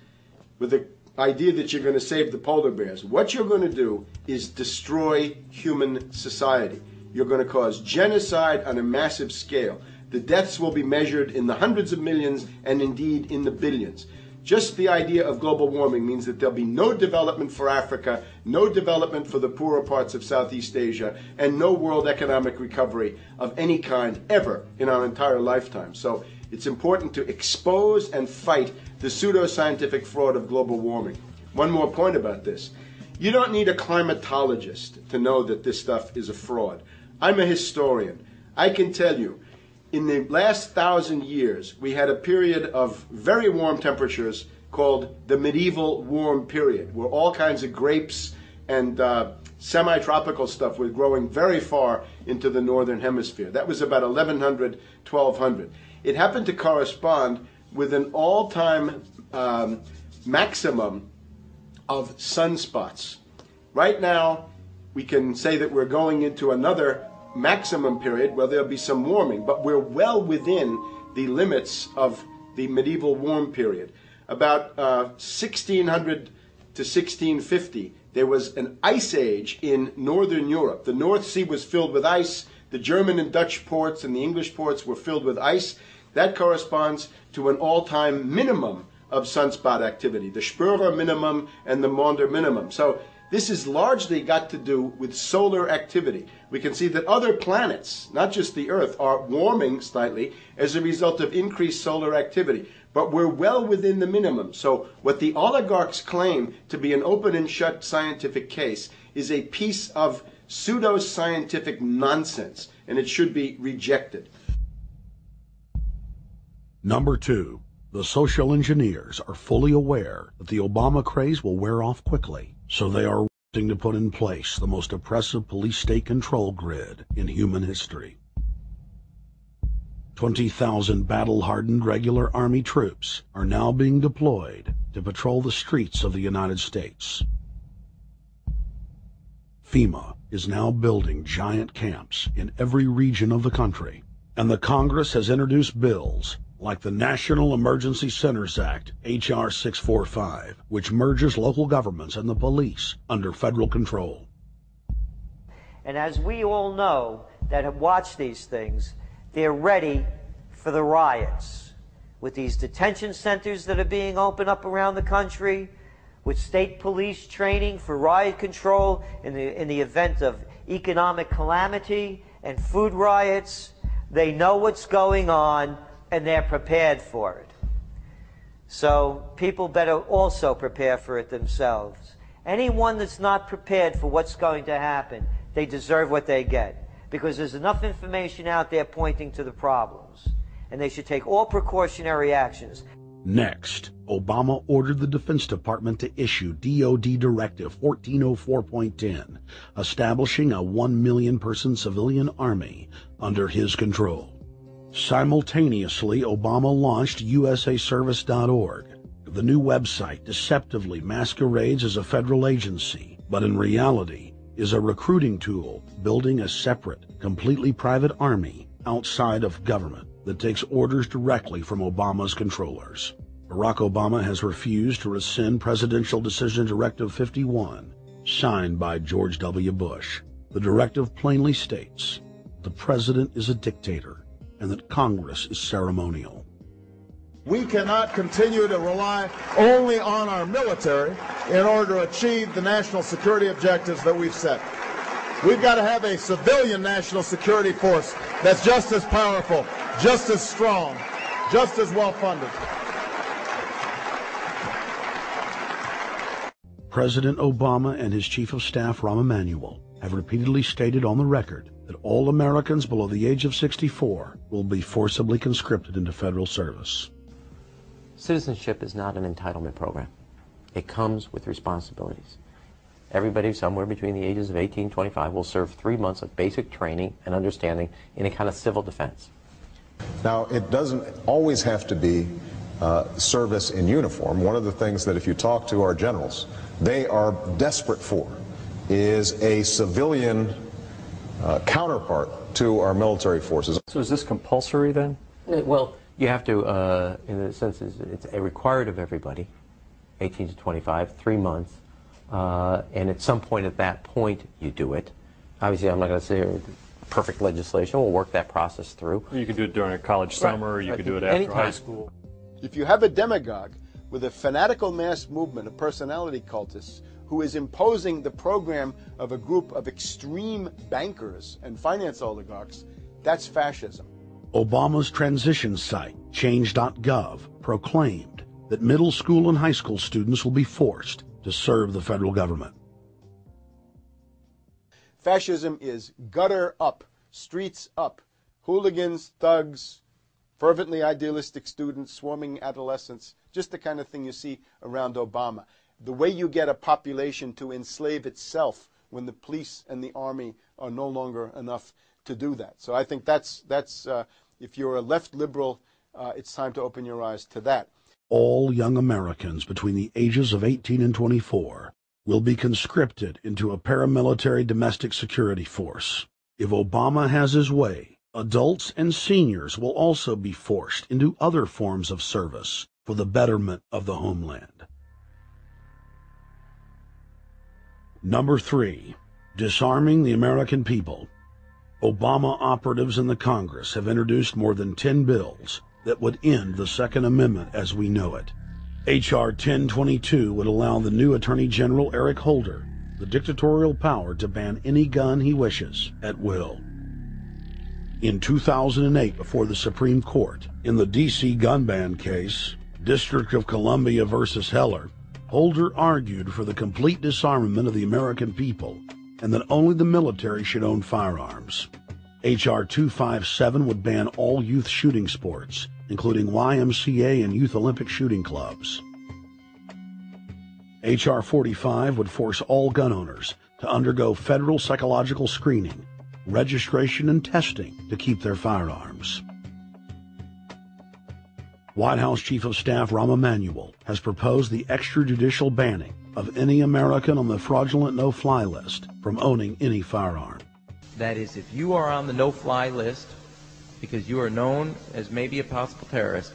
with the idea that you're going to save the polar bears, what you're going to do is destroy human society. You're going to cause genocide on a massive scale. The deaths will be measured in the hundreds of millions and indeed in the billions. Just the idea of global warming means that there'll be no development for Africa, no development for the poorer parts of Southeast Asia, and no world economic recovery of any kind ever in our entire lifetime. So it's important to expose and fight the pseudoscientific fraud of global warming. One more point about this. You don't need a climatologist to know that this stuff is a fraud. I'm a historian. I can tell you, in the last 1,000 years, we had a period of very warm temperatures called the medieval warm period, where all kinds of grapes and semi-tropical stuff was growing very far into the northern hemisphere. That was about 1100, 1200. It happened to correspond with an all-time maximum of sunspots. Right now, we can say that we're going into another maximum period where there'll be some warming, but we're well within the limits of the medieval warm period. About 1600 to 1650, there was an ice age in northern Europe. The North Sea was filled with ice. The German and Dutch ports and the English ports were filled with ice. That corresponds to an all-time minimum of sunspot activity, the Spörer minimum and the Maunder minimum. So this has largely got to do with solar activity. We can see that other planets, not just the Earth, are warming slightly as a result of increased solar activity. But we're well within the minimum. So what the oligarchs claim to be an open and shut scientific case is a piece of pseudo-scientific nonsense, and it should be rejected. Number 2, the social engineers are fully aware that the Obama craze will wear off quickly, so they are working to put in place the most oppressive police state control grid in human history. 20,000 battle-hardened regular Army troops are now being deployed to patrol the streets of the United States. FEMA is now building giant camps in every region of the country, and the Congress has introduced bills like the National Emergency Centers Act, H.R. 645, which merges local governments and the police under federal control. And as we all know that have watched these things, they're ready for the riots. With these detention centers that are being opened up around the country, with state police training for riot control in the event of economic calamity and food riots, they know what's going on and they're prepared for it. So people better also prepare for it themselves. Anyone that's not prepared for what's going to happen, they deserve what they get, because there's enough information out there pointing to the problems, and they should take all precautionary actions. Next, Obama ordered the Defense Department to issue DoD Directive 1404.10, establishing a 1 million person civilian army under his control. Simultaneously, Obama launched USAService.org. The new website deceptively masquerades as a federal agency, but in reality is a recruiting tool building a separate, completely private army outside of government that takes orders directly from Obama's controllers. Barack Obama has refused to rescind Presidential Decision Directive 51, signed by George W. Bush. The directive plainly states the president is a dictator and that Congress is ceremonial. We cannot continue to rely only on our military in order to achieve the national security objectives that we've set. We've got to have a civilian national security force that's just as powerful, just as strong, just as well funded. President Obama and his Chief of Staff, Rahm Emanuel, have repeatedly stated on the record that all Americans below the age of 64 will be forcibly conscripted into federal service. Citizenship is not an entitlement program. It comes with responsibilities. Everybody somewhere between the ages of 18 and 25 will serve 3 months of basic training and understanding in a kind of civil defense. Now, it doesn't always have to be service in uniform. One of the things that if you talk to our generals, they are desperate for is a civilian counterpart to our military forces. So is this compulsory then? Well, you have to, in a sense, it's required of everybody, 18 to 25, 3 months. And at some point at that point, you do it. Obviously, I'm not going to say perfect legislation. We'll work that process through. You could do it during a college summer, or you could do it after Anytime. high school. If you have a demagogue with a fanatical mass movement of personality cultists who is imposing the program of a group of extreme bankers and finance oligarchs, that's fascism. Obama's transition site, change.gov, proclaimed that middle school and high school students will be forced to serve the federal government. Fascism is gutter up, streets up, hooligans, thugs, fervently idealistic students, swarming adolescents, just the kind of thing you see around Obama. The way you get a population to enslave itself when the police and the army are no longer enough to do that. So I think that's if you're a left liberal, it's time to open your eyes to that. All young Americans between the ages of 18 and 24 will be conscripted into a paramilitary domestic security force. If Obama has his way, adults and seniors will also be forced into other forms of service for the betterment of the homeland. Number 3, disarming the American people. Obama operatives in the Congress have introduced more than 10 bills that would end the Second Amendment as we know it. H.R. 1022 would allow the new Attorney General Eric Holder the dictatorial power to ban any gun he wishes at will. In 2008, before the Supreme Court, in the D.C. gun ban case, District of Columbia versus Heller, Holder argued for the complete disarmament of the American people and that only the military should own firearms. H.R. 257 would ban all youth shooting sports, including YMCA and Youth Olympic shooting clubs. H.R. 45 would force all gun owners to undergo federal psychological screening, registration, and testing to keep their firearms. White House Chief of Staff Rahm Emanuel has proposed the extrajudicial banning of any American on the fraudulent no-fly list from owning any firearm. That is, if you are on the no-fly list because you are known as maybe a possible terrorist,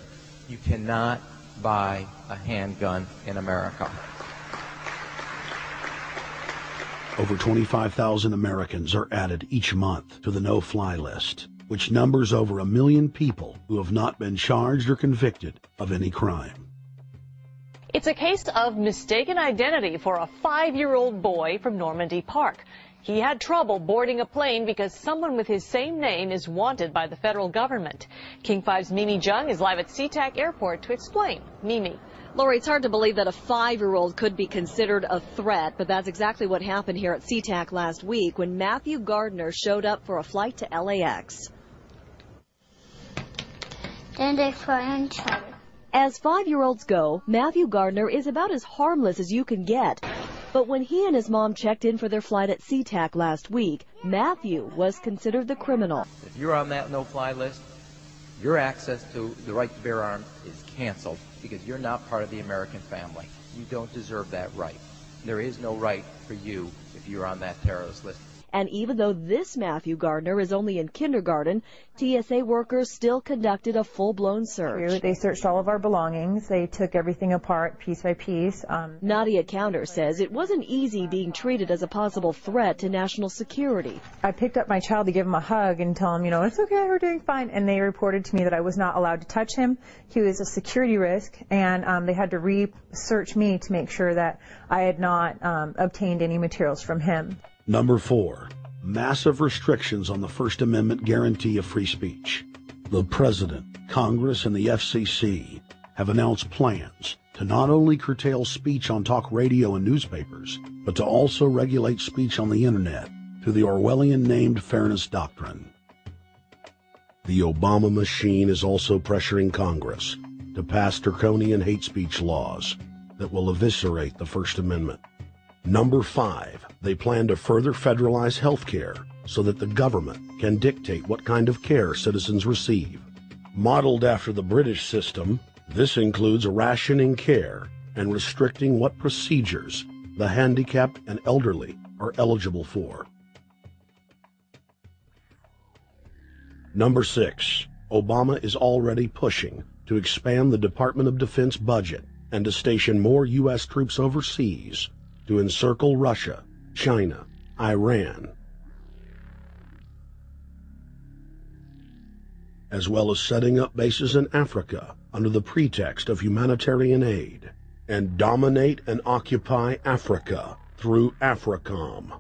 you cannot buy a handgun in America. Over 25,000 Americans are added each month to the no-fly list, which numbers over 1 million people who have not been charged or convicted of any crime. It's a case of mistaken identity for a 5-year-old boy from Normandy Park. He had trouble boarding a plane because someone with his same name is wanted by the federal government. King 5's Mimi Jung is live at SeaTac Airport to explain. Mimi. Lori, it's hard to believe that a 5-year-old could be considered a threat, but that's exactly what happened here at SeaTac last week when Matthew Gardner showed up for a flight to LAX. As 5-year-olds go, Matthew Gardner is about as harmless as you can get. But when he and his mom checked in for their flight at SeaTac last week, Matthew was considered the criminal. If you're on that no-fly list, your access to the right to bear arms is canceled because you're not part of the American family. You don't deserve that right. There is no right for you if you're on that terrorist list. And even though this Matthew Gardner is only in kindergarten, TSA workers still conducted a full-blown search. They searched all of our belongings. They took everything apart piece by piece. Nadia Counter says it wasn't easy being treated as a possible threat to national security. I picked up my child to give him a hug and tell him, it's okay, we're doing fine. And they reported to me that I was not allowed to touch him. He was a security risk, and they had to re-search me to make sure that I had not obtained any materials from him. Number 4, massive restrictions on the First Amendment guarantee of free speech. The President, Congress, and the FCC have announced plans to not only curtail speech on talk radio and newspapers, but to also regulate speech on the Internet to the Orwellian-named fairness doctrine. The Obama machine is also pressuring Congress to pass draconian hate speech laws that will eviscerate the First Amendment. Number 5, they plan to further federalize health care so that the government can dictate what kind of care citizens receive. Modeled after the British system, this includes rationing care and restricting what procedures the handicapped and elderly are eligible for. Number 6, Obama is already pushing to expand the Department of Defense budget and to station more U.S. troops overseas to encircle Russia, China, Iran, as well as setting up bases in Africa under the pretext of humanitarian aid, and dominate and occupy Africa through AFRICOM.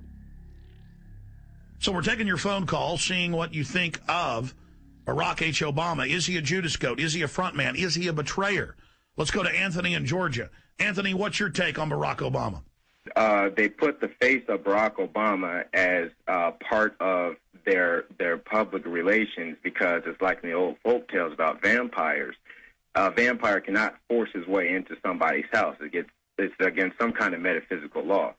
So we're taking your phone call, seeing what you think of Barack H. Obama. Is he a Judas goat? Is he a front man? Is he a betrayer? Let's go to Anthony in Georgia. Anthony, what's your take on Barack Obama? They put the face of Barack Obama as part of their public relations because it's like in the old folk tales about vampires. A vampire cannot force his way into somebody's house. It's against some kind of metaphysical law.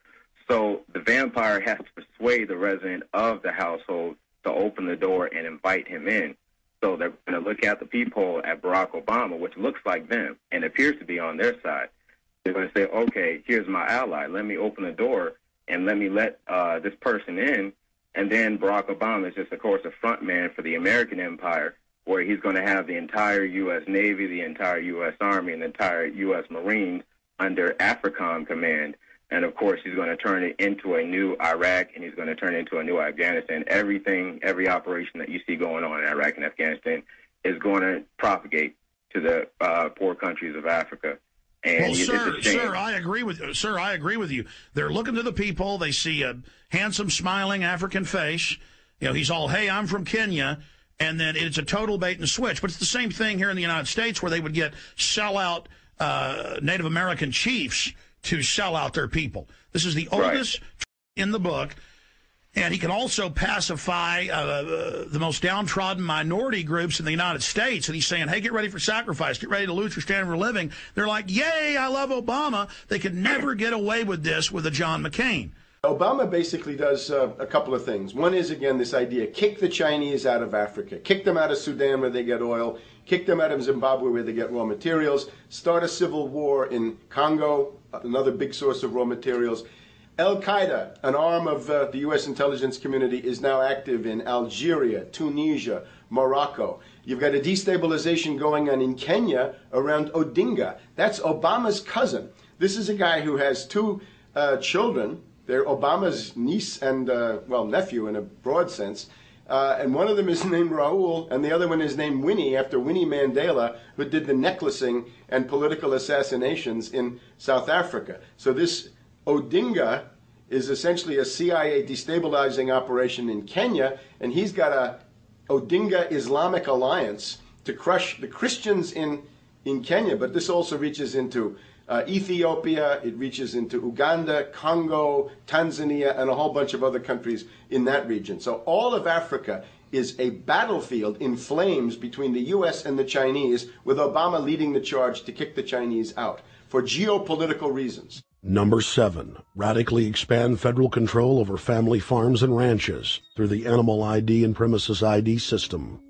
So the vampire has to persuade the resident of the household to open the door and invite him in. So they're going to look at the peephole at Barack Obama, which looks like them and appears to be on their side. They're going to say, okay, here's my ally. Let me open the door and let me let this person in. And then Barack Obama is just, of course, a front man for the American empire, where he's going to have the entire U.S. Navy, the entire U.S. Army, and the entire U.S. Marines under AFRICOM command. And, of course, he's going to turn it into a new Iraq, and he's going to turn it into a new Afghanistan. Every operation that you see going on in Iraq and Afghanistan is going to propagate to the poor countries of Africa. And well, sir, I agree with you. They're looking to the people. They see a handsome, smiling African face. You know, he's all, hey, I'm from Kenya. And then it's a total bait and switch. But it's the same thing here in the United States where they would get sellout Native American chiefs to sell out their people. This is the oldest in the book. And he can also pacify the most downtrodden minority groups in the United States. And he's saying, hey, get ready for sacrifice. Get ready to lose your standard of living. They're like, yay, I love Obama. They could never get away with this with a John McCain. Obama basically does a couple of things. One is, again, this idea, kick the Chinese out of Africa. Kick them out of Sudan where they get oil. Kick them out of Zimbabwe where they get raw materials. Start a civil war in Congo, another big source of raw materials. Al-Qaeda, an arm of the U.S. intelligence community, is now active in Algeria, Tunisia, Morocco. You've got a destabilization going on in Kenya around Odinga. That's Obama's cousin. This is a guy who has two children. They're Obama's niece and, well, nephew in a broad sense. And one of them is named Raul, and the other one is named Winnie, after Winnie Mandela, who did the necklacing and political assassinations in South Africa. So this Odinga is essentially a CIA destabilizing operation in Kenya, and he's got a Odinga Islamic Alliance to crush the Christians in Kenya, but this also reaches into Ethiopia, it reaches into Uganda, Congo, Tanzania, and a whole bunch of other countries in that region. So all of Africa is a battlefield in flames between the U.S. and the Chinese, with Obama leading the charge to kick the Chinese out for geopolitical reasons. Number 7, radically expand federal control over family farms and ranches through the Animal ID and Premises ID system.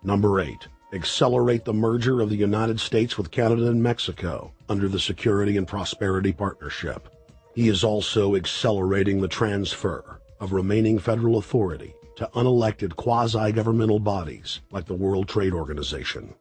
Number 8, accelerate the merger of the United States with Canada and Mexico under the Security and Prosperity Partnership. He is also accelerating the transfer of remaining federal authority to unelected quasi-governmental bodies like the World Trade Organization.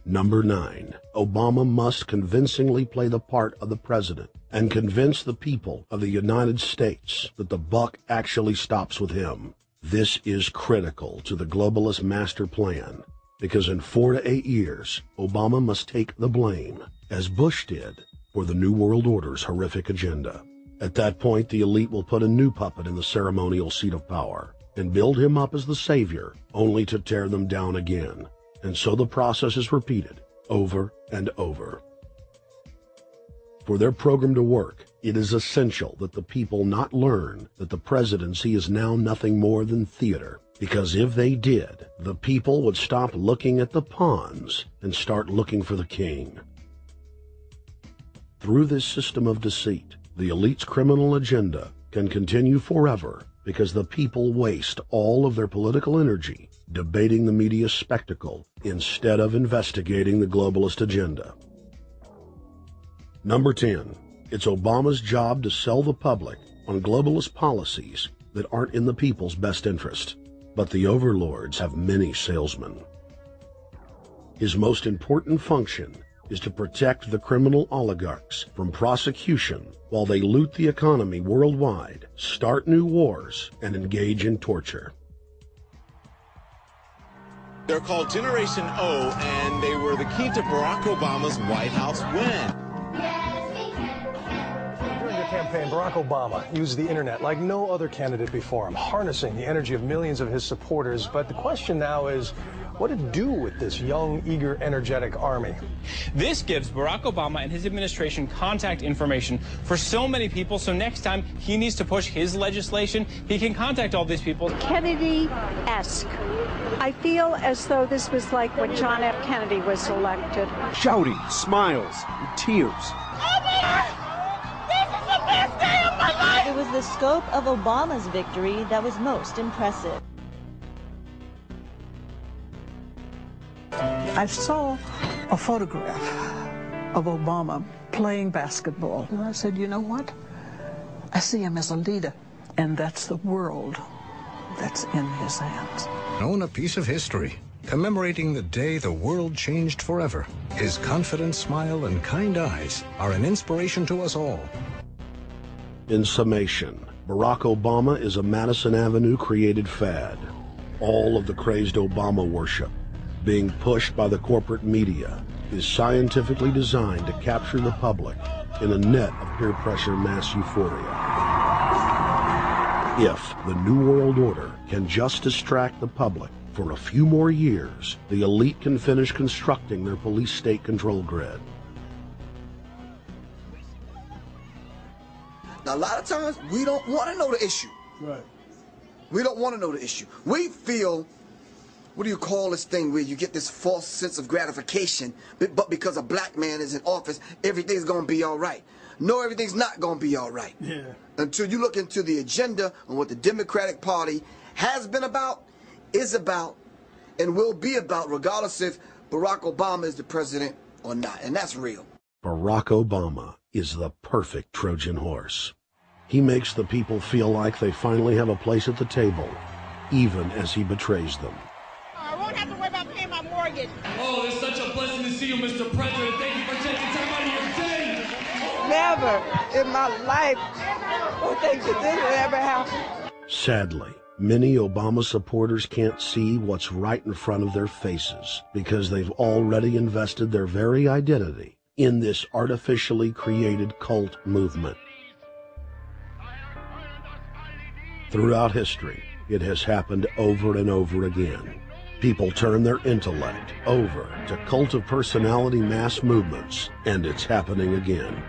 Number 9, Obama must convincingly play the part of the president and convince the people of the United States that the buck actually stops with him. This is critical to the globalist master plan, because in 4 to 8 years, Obama must take the blame, as Bush did, for the New World Order's horrific agenda. At that point, the elite will put a new puppet in the ceremonial seat of power and build him up as the savior, only to tear them down again. And so the process is repeated over and over. For their program to work, It is essential that the people not learn that the presidency is now nothing more than theater, because if they did, the people would stop looking at the pawns and start looking for the king. Through this system of deceit, the elite's criminal agenda can continue forever because the people waste all of their political energy debating the media spectacle instead of investigating the globalist agenda. Number 10. It's Obama's job to sell the public on globalist policies that aren't in the people's best interest, but the overlords have many salesmen. His most important function is to protect the criminal oligarchs from prosecution while they loot the economy worldwide, start new wars, and engage in torture. They're called Generation O, and they were the key to Barack Obama's White House win. During the campaign, Barack Obama used the internet like no other candidate before him, harnessing the energy of millions of his supporters. But the question now is, what to do with this young, eager, energetic army? This gives Barack Obama and his administration contact information for so many people, so next time he needs to push his legislation, he can contact all these people. Kennedy-esque. I feel as though this was like when John F. Kennedy was elected. Shouting, smiles, and tears. It was the scope of Obama's victory that was most impressive. I saw a photograph of Obama playing basketball, and I said, you know what? I see him as a leader, and that's the world that's in his hands. Own a piece of history, commemorating the day the world changed forever. His confident smile and kind eyes are an inspiration to us all. In summation, Barack Obama is a Madison Avenue created fad. All of the crazed Obama worship, being pushed by the corporate media, is scientifically designed to capture the public in a net of peer pressure mass euphoria. If the New World Order can just distract the public for a few more years, the elite can finish constructing their police state control grid. Now, a lot of times, we don't want to know the issue. Right. We don't want to know the issue. We feel, what do you call this thing where you get this false sense of gratification, but because a black man is in office, everything's going to be all right. No, everything's not going to be all right. Yeah. Until you look into the agenda on what the Democratic Party has been about, is about, and will be about, regardless if Barack Obama is the president or not. And that's real. Barack Obama is the perfect Trojan horse. He makes the people feel like they finally have a place at the table, even as he betrays them. I won't have to worry about paying my mortgage. Oh, it's such a blessing to see you, Mr. President. Thank you for taking time out of your day. Never in my life would think that this would ever happen. Sadly, many Obama supporters can't see what's right in front of their faces because they've already invested their very identity in this artificially created cult movement. Throughout history, it has happened over and over again. People turn their intellect over to cult of personality mass movements, and it's happening again.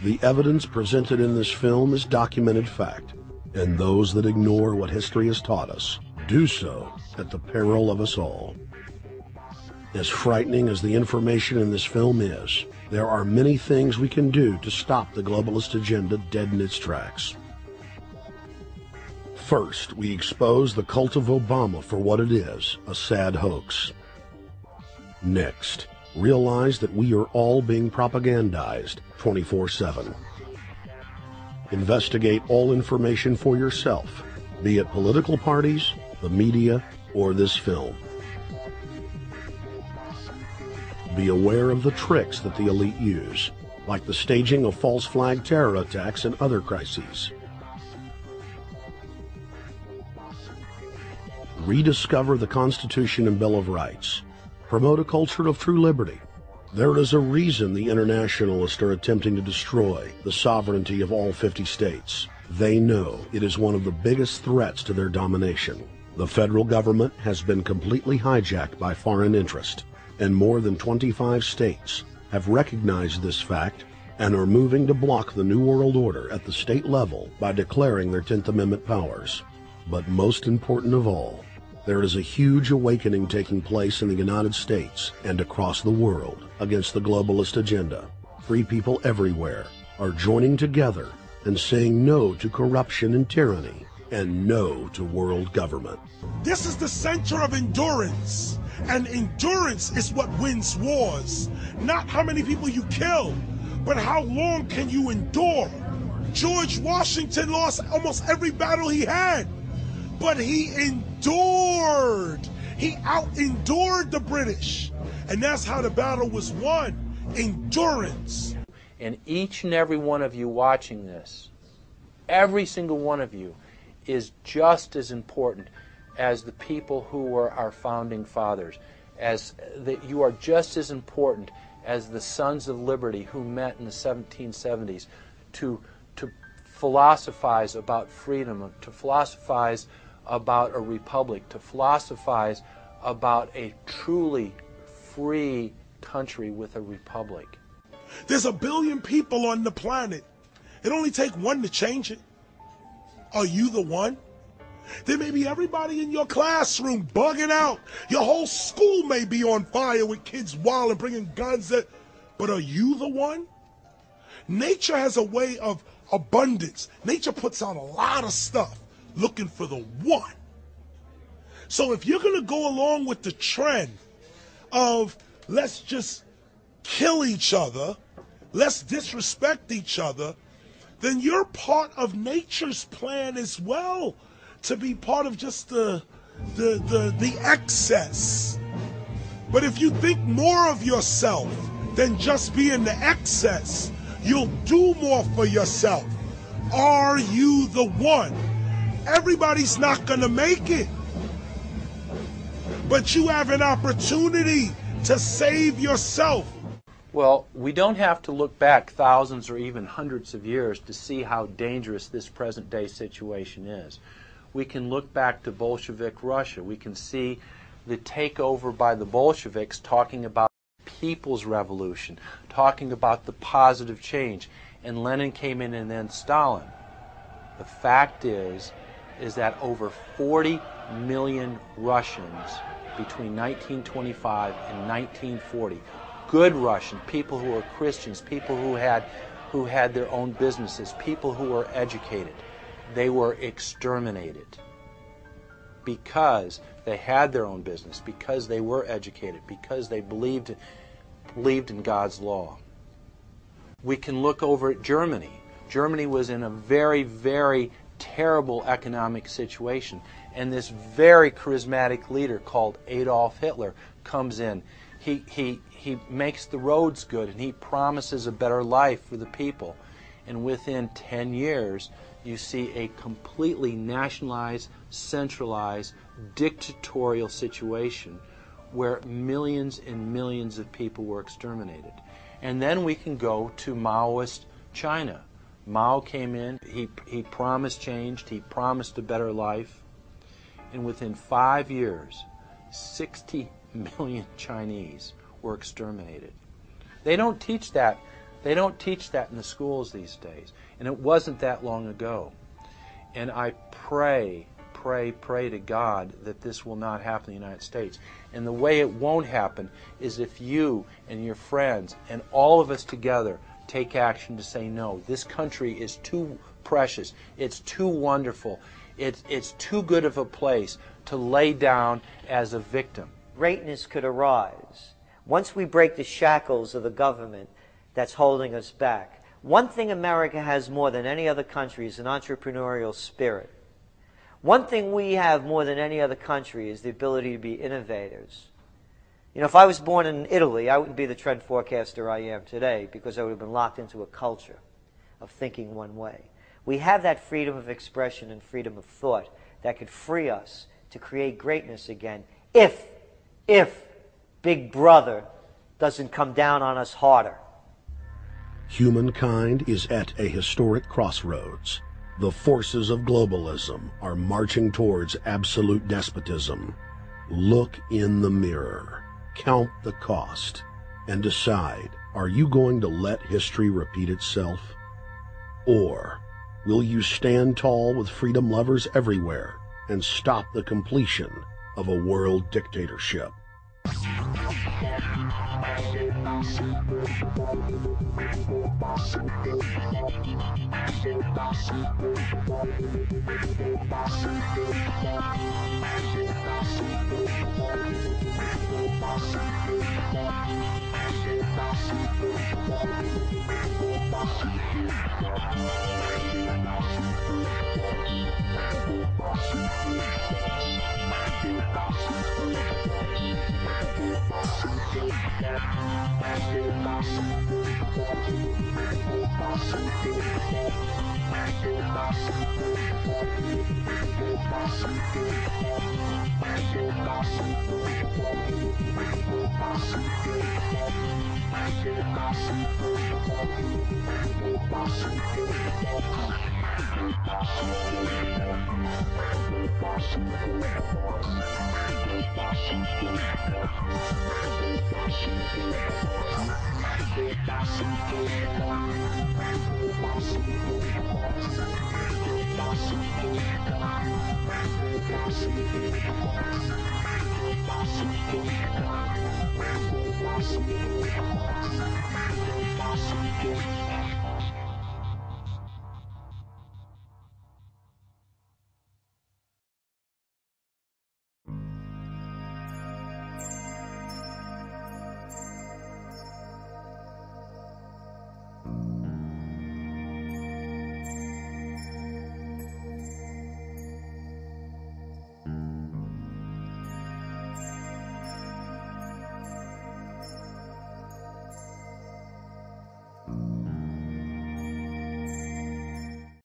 The evidence presented in this film is documented fact, and those that ignore what history has taught us do so at the peril of us all. As frightening as the information in this film is, there are many things we can do to stop the globalist agenda dead in its tracks. First, we expose the cult of Obama for what it is, a sad hoax. Next, realize that we are all being propagandized 24/7. Investigate all information for yourself, be it political parties, the media, or this film. Be aware of the tricks that the elite use, like the staging of false flag terror attacks and other crises. Rediscover the Constitution and Bill of Rights. Promote a culture of true liberty. There is a reason the internationalists are attempting to destroy the sovereignty of all 50 states. They know it is one of the biggest threats to their domination. The federal government has been completely hijacked by foreign interest, and more than 25 states have recognized this fact and are moving to block the New World Order at the state level by declaring their 10th Amendment powers. But most important of all, there is a huge awakening taking place in the United States and across the world against the globalist agenda. Free people everywhere are joining together and saying no to corruption and tyranny and no to world government. This is the center of endurance, and endurance is what wins wars. Not how many people you kill, but how long can you endure? George Washington lost almost every battle he had, but he endured. He out-endured the British, and that's how the battle was won. Endurance. And each and every one of you watching this, every single one of you, is just as important as the people who were our founding fathers, as that you are just as important as the Sons of Liberty who met in the 1770s to philosophize about freedom, to philosophize about a republic, to philosophize about a truly free country with a republic. There's 1 billion people on the planet. It only takes one to change it. Are you the one? There may be everybody in your classroom bugging out. Your whole school may be on fire with kids wild and bringing guns. But are you the one? Nature has a way of abundance. Nature puts out a lot of stuff looking for the one. So if you're going to go along with the trend of let's just kill each other, let's disrespect each other, then you're part of nature's plan as well, to be part of just the excess. But if you think more of yourself than just being the excess, you'll do more for yourself. Are you the one? Everybody's not going to make it. But you have an opportunity to save yourself. Well, we don't have to look back thousands or even hundreds of years to see how dangerous this present-day situation is. We can look back to Bolshevik Russia. We can see the takeover by the Bolsheviks talking about people's revolution, talking about the positive change. And Lenin came in and then Stalin. The fact is that over 40 million Russians between 1925 and 1940, good Russian, people who were Christians, people who had their own businesses, people who were educated, they were exterminated because they had their own business, because they were educated, because they believed in God's law. We can look over at Germany. Germany was in a very, very terrible economic situation, and this very charismatic leader called Adolf Hitler comes in. He makes the roads good, and he promises a better life for the people. And within 10 years, you see a completely nationalized, centralized, dictatorial situation where millions and millions of people were exterminated. And then we can go to Maoist China. Mao came in, he promised change, he promised a better life, and within 5 years, 60 million Chinese were exterminated. They don't teach that. They don't teach that in the schools these days. And it wasn't that long ago. And I pray to God that this will not happen in the United States. And the way it won't happen is if you and your friends and all of us together take action to say no. This country is too precious. It's too wonderful. It's too good of a place to lay down as a victim. Greatness could arise once we break the shackles of the government that's holding us back. One thing America has more than any other country is an entrepreneurial spirit. One thing we have more than any other country is the ability to be innovators. You know, if I was born in Italy, I wouldn't be the trend forecaster I am today because I would have been locked into a culture of thinking one way. We have that freedom of expression and freedom of thought that could free us to create greatness again if Big Brother doesn't come down on us harder. Humankind is at a historic crossroads. The forces of globalism are marching towards absolute despotism. Look in the mirror, count the cost, and decide Are you going to let history repeat itself? Or will you stand tall with freedom lovers everywhere and stop the completion of a world dictatorship?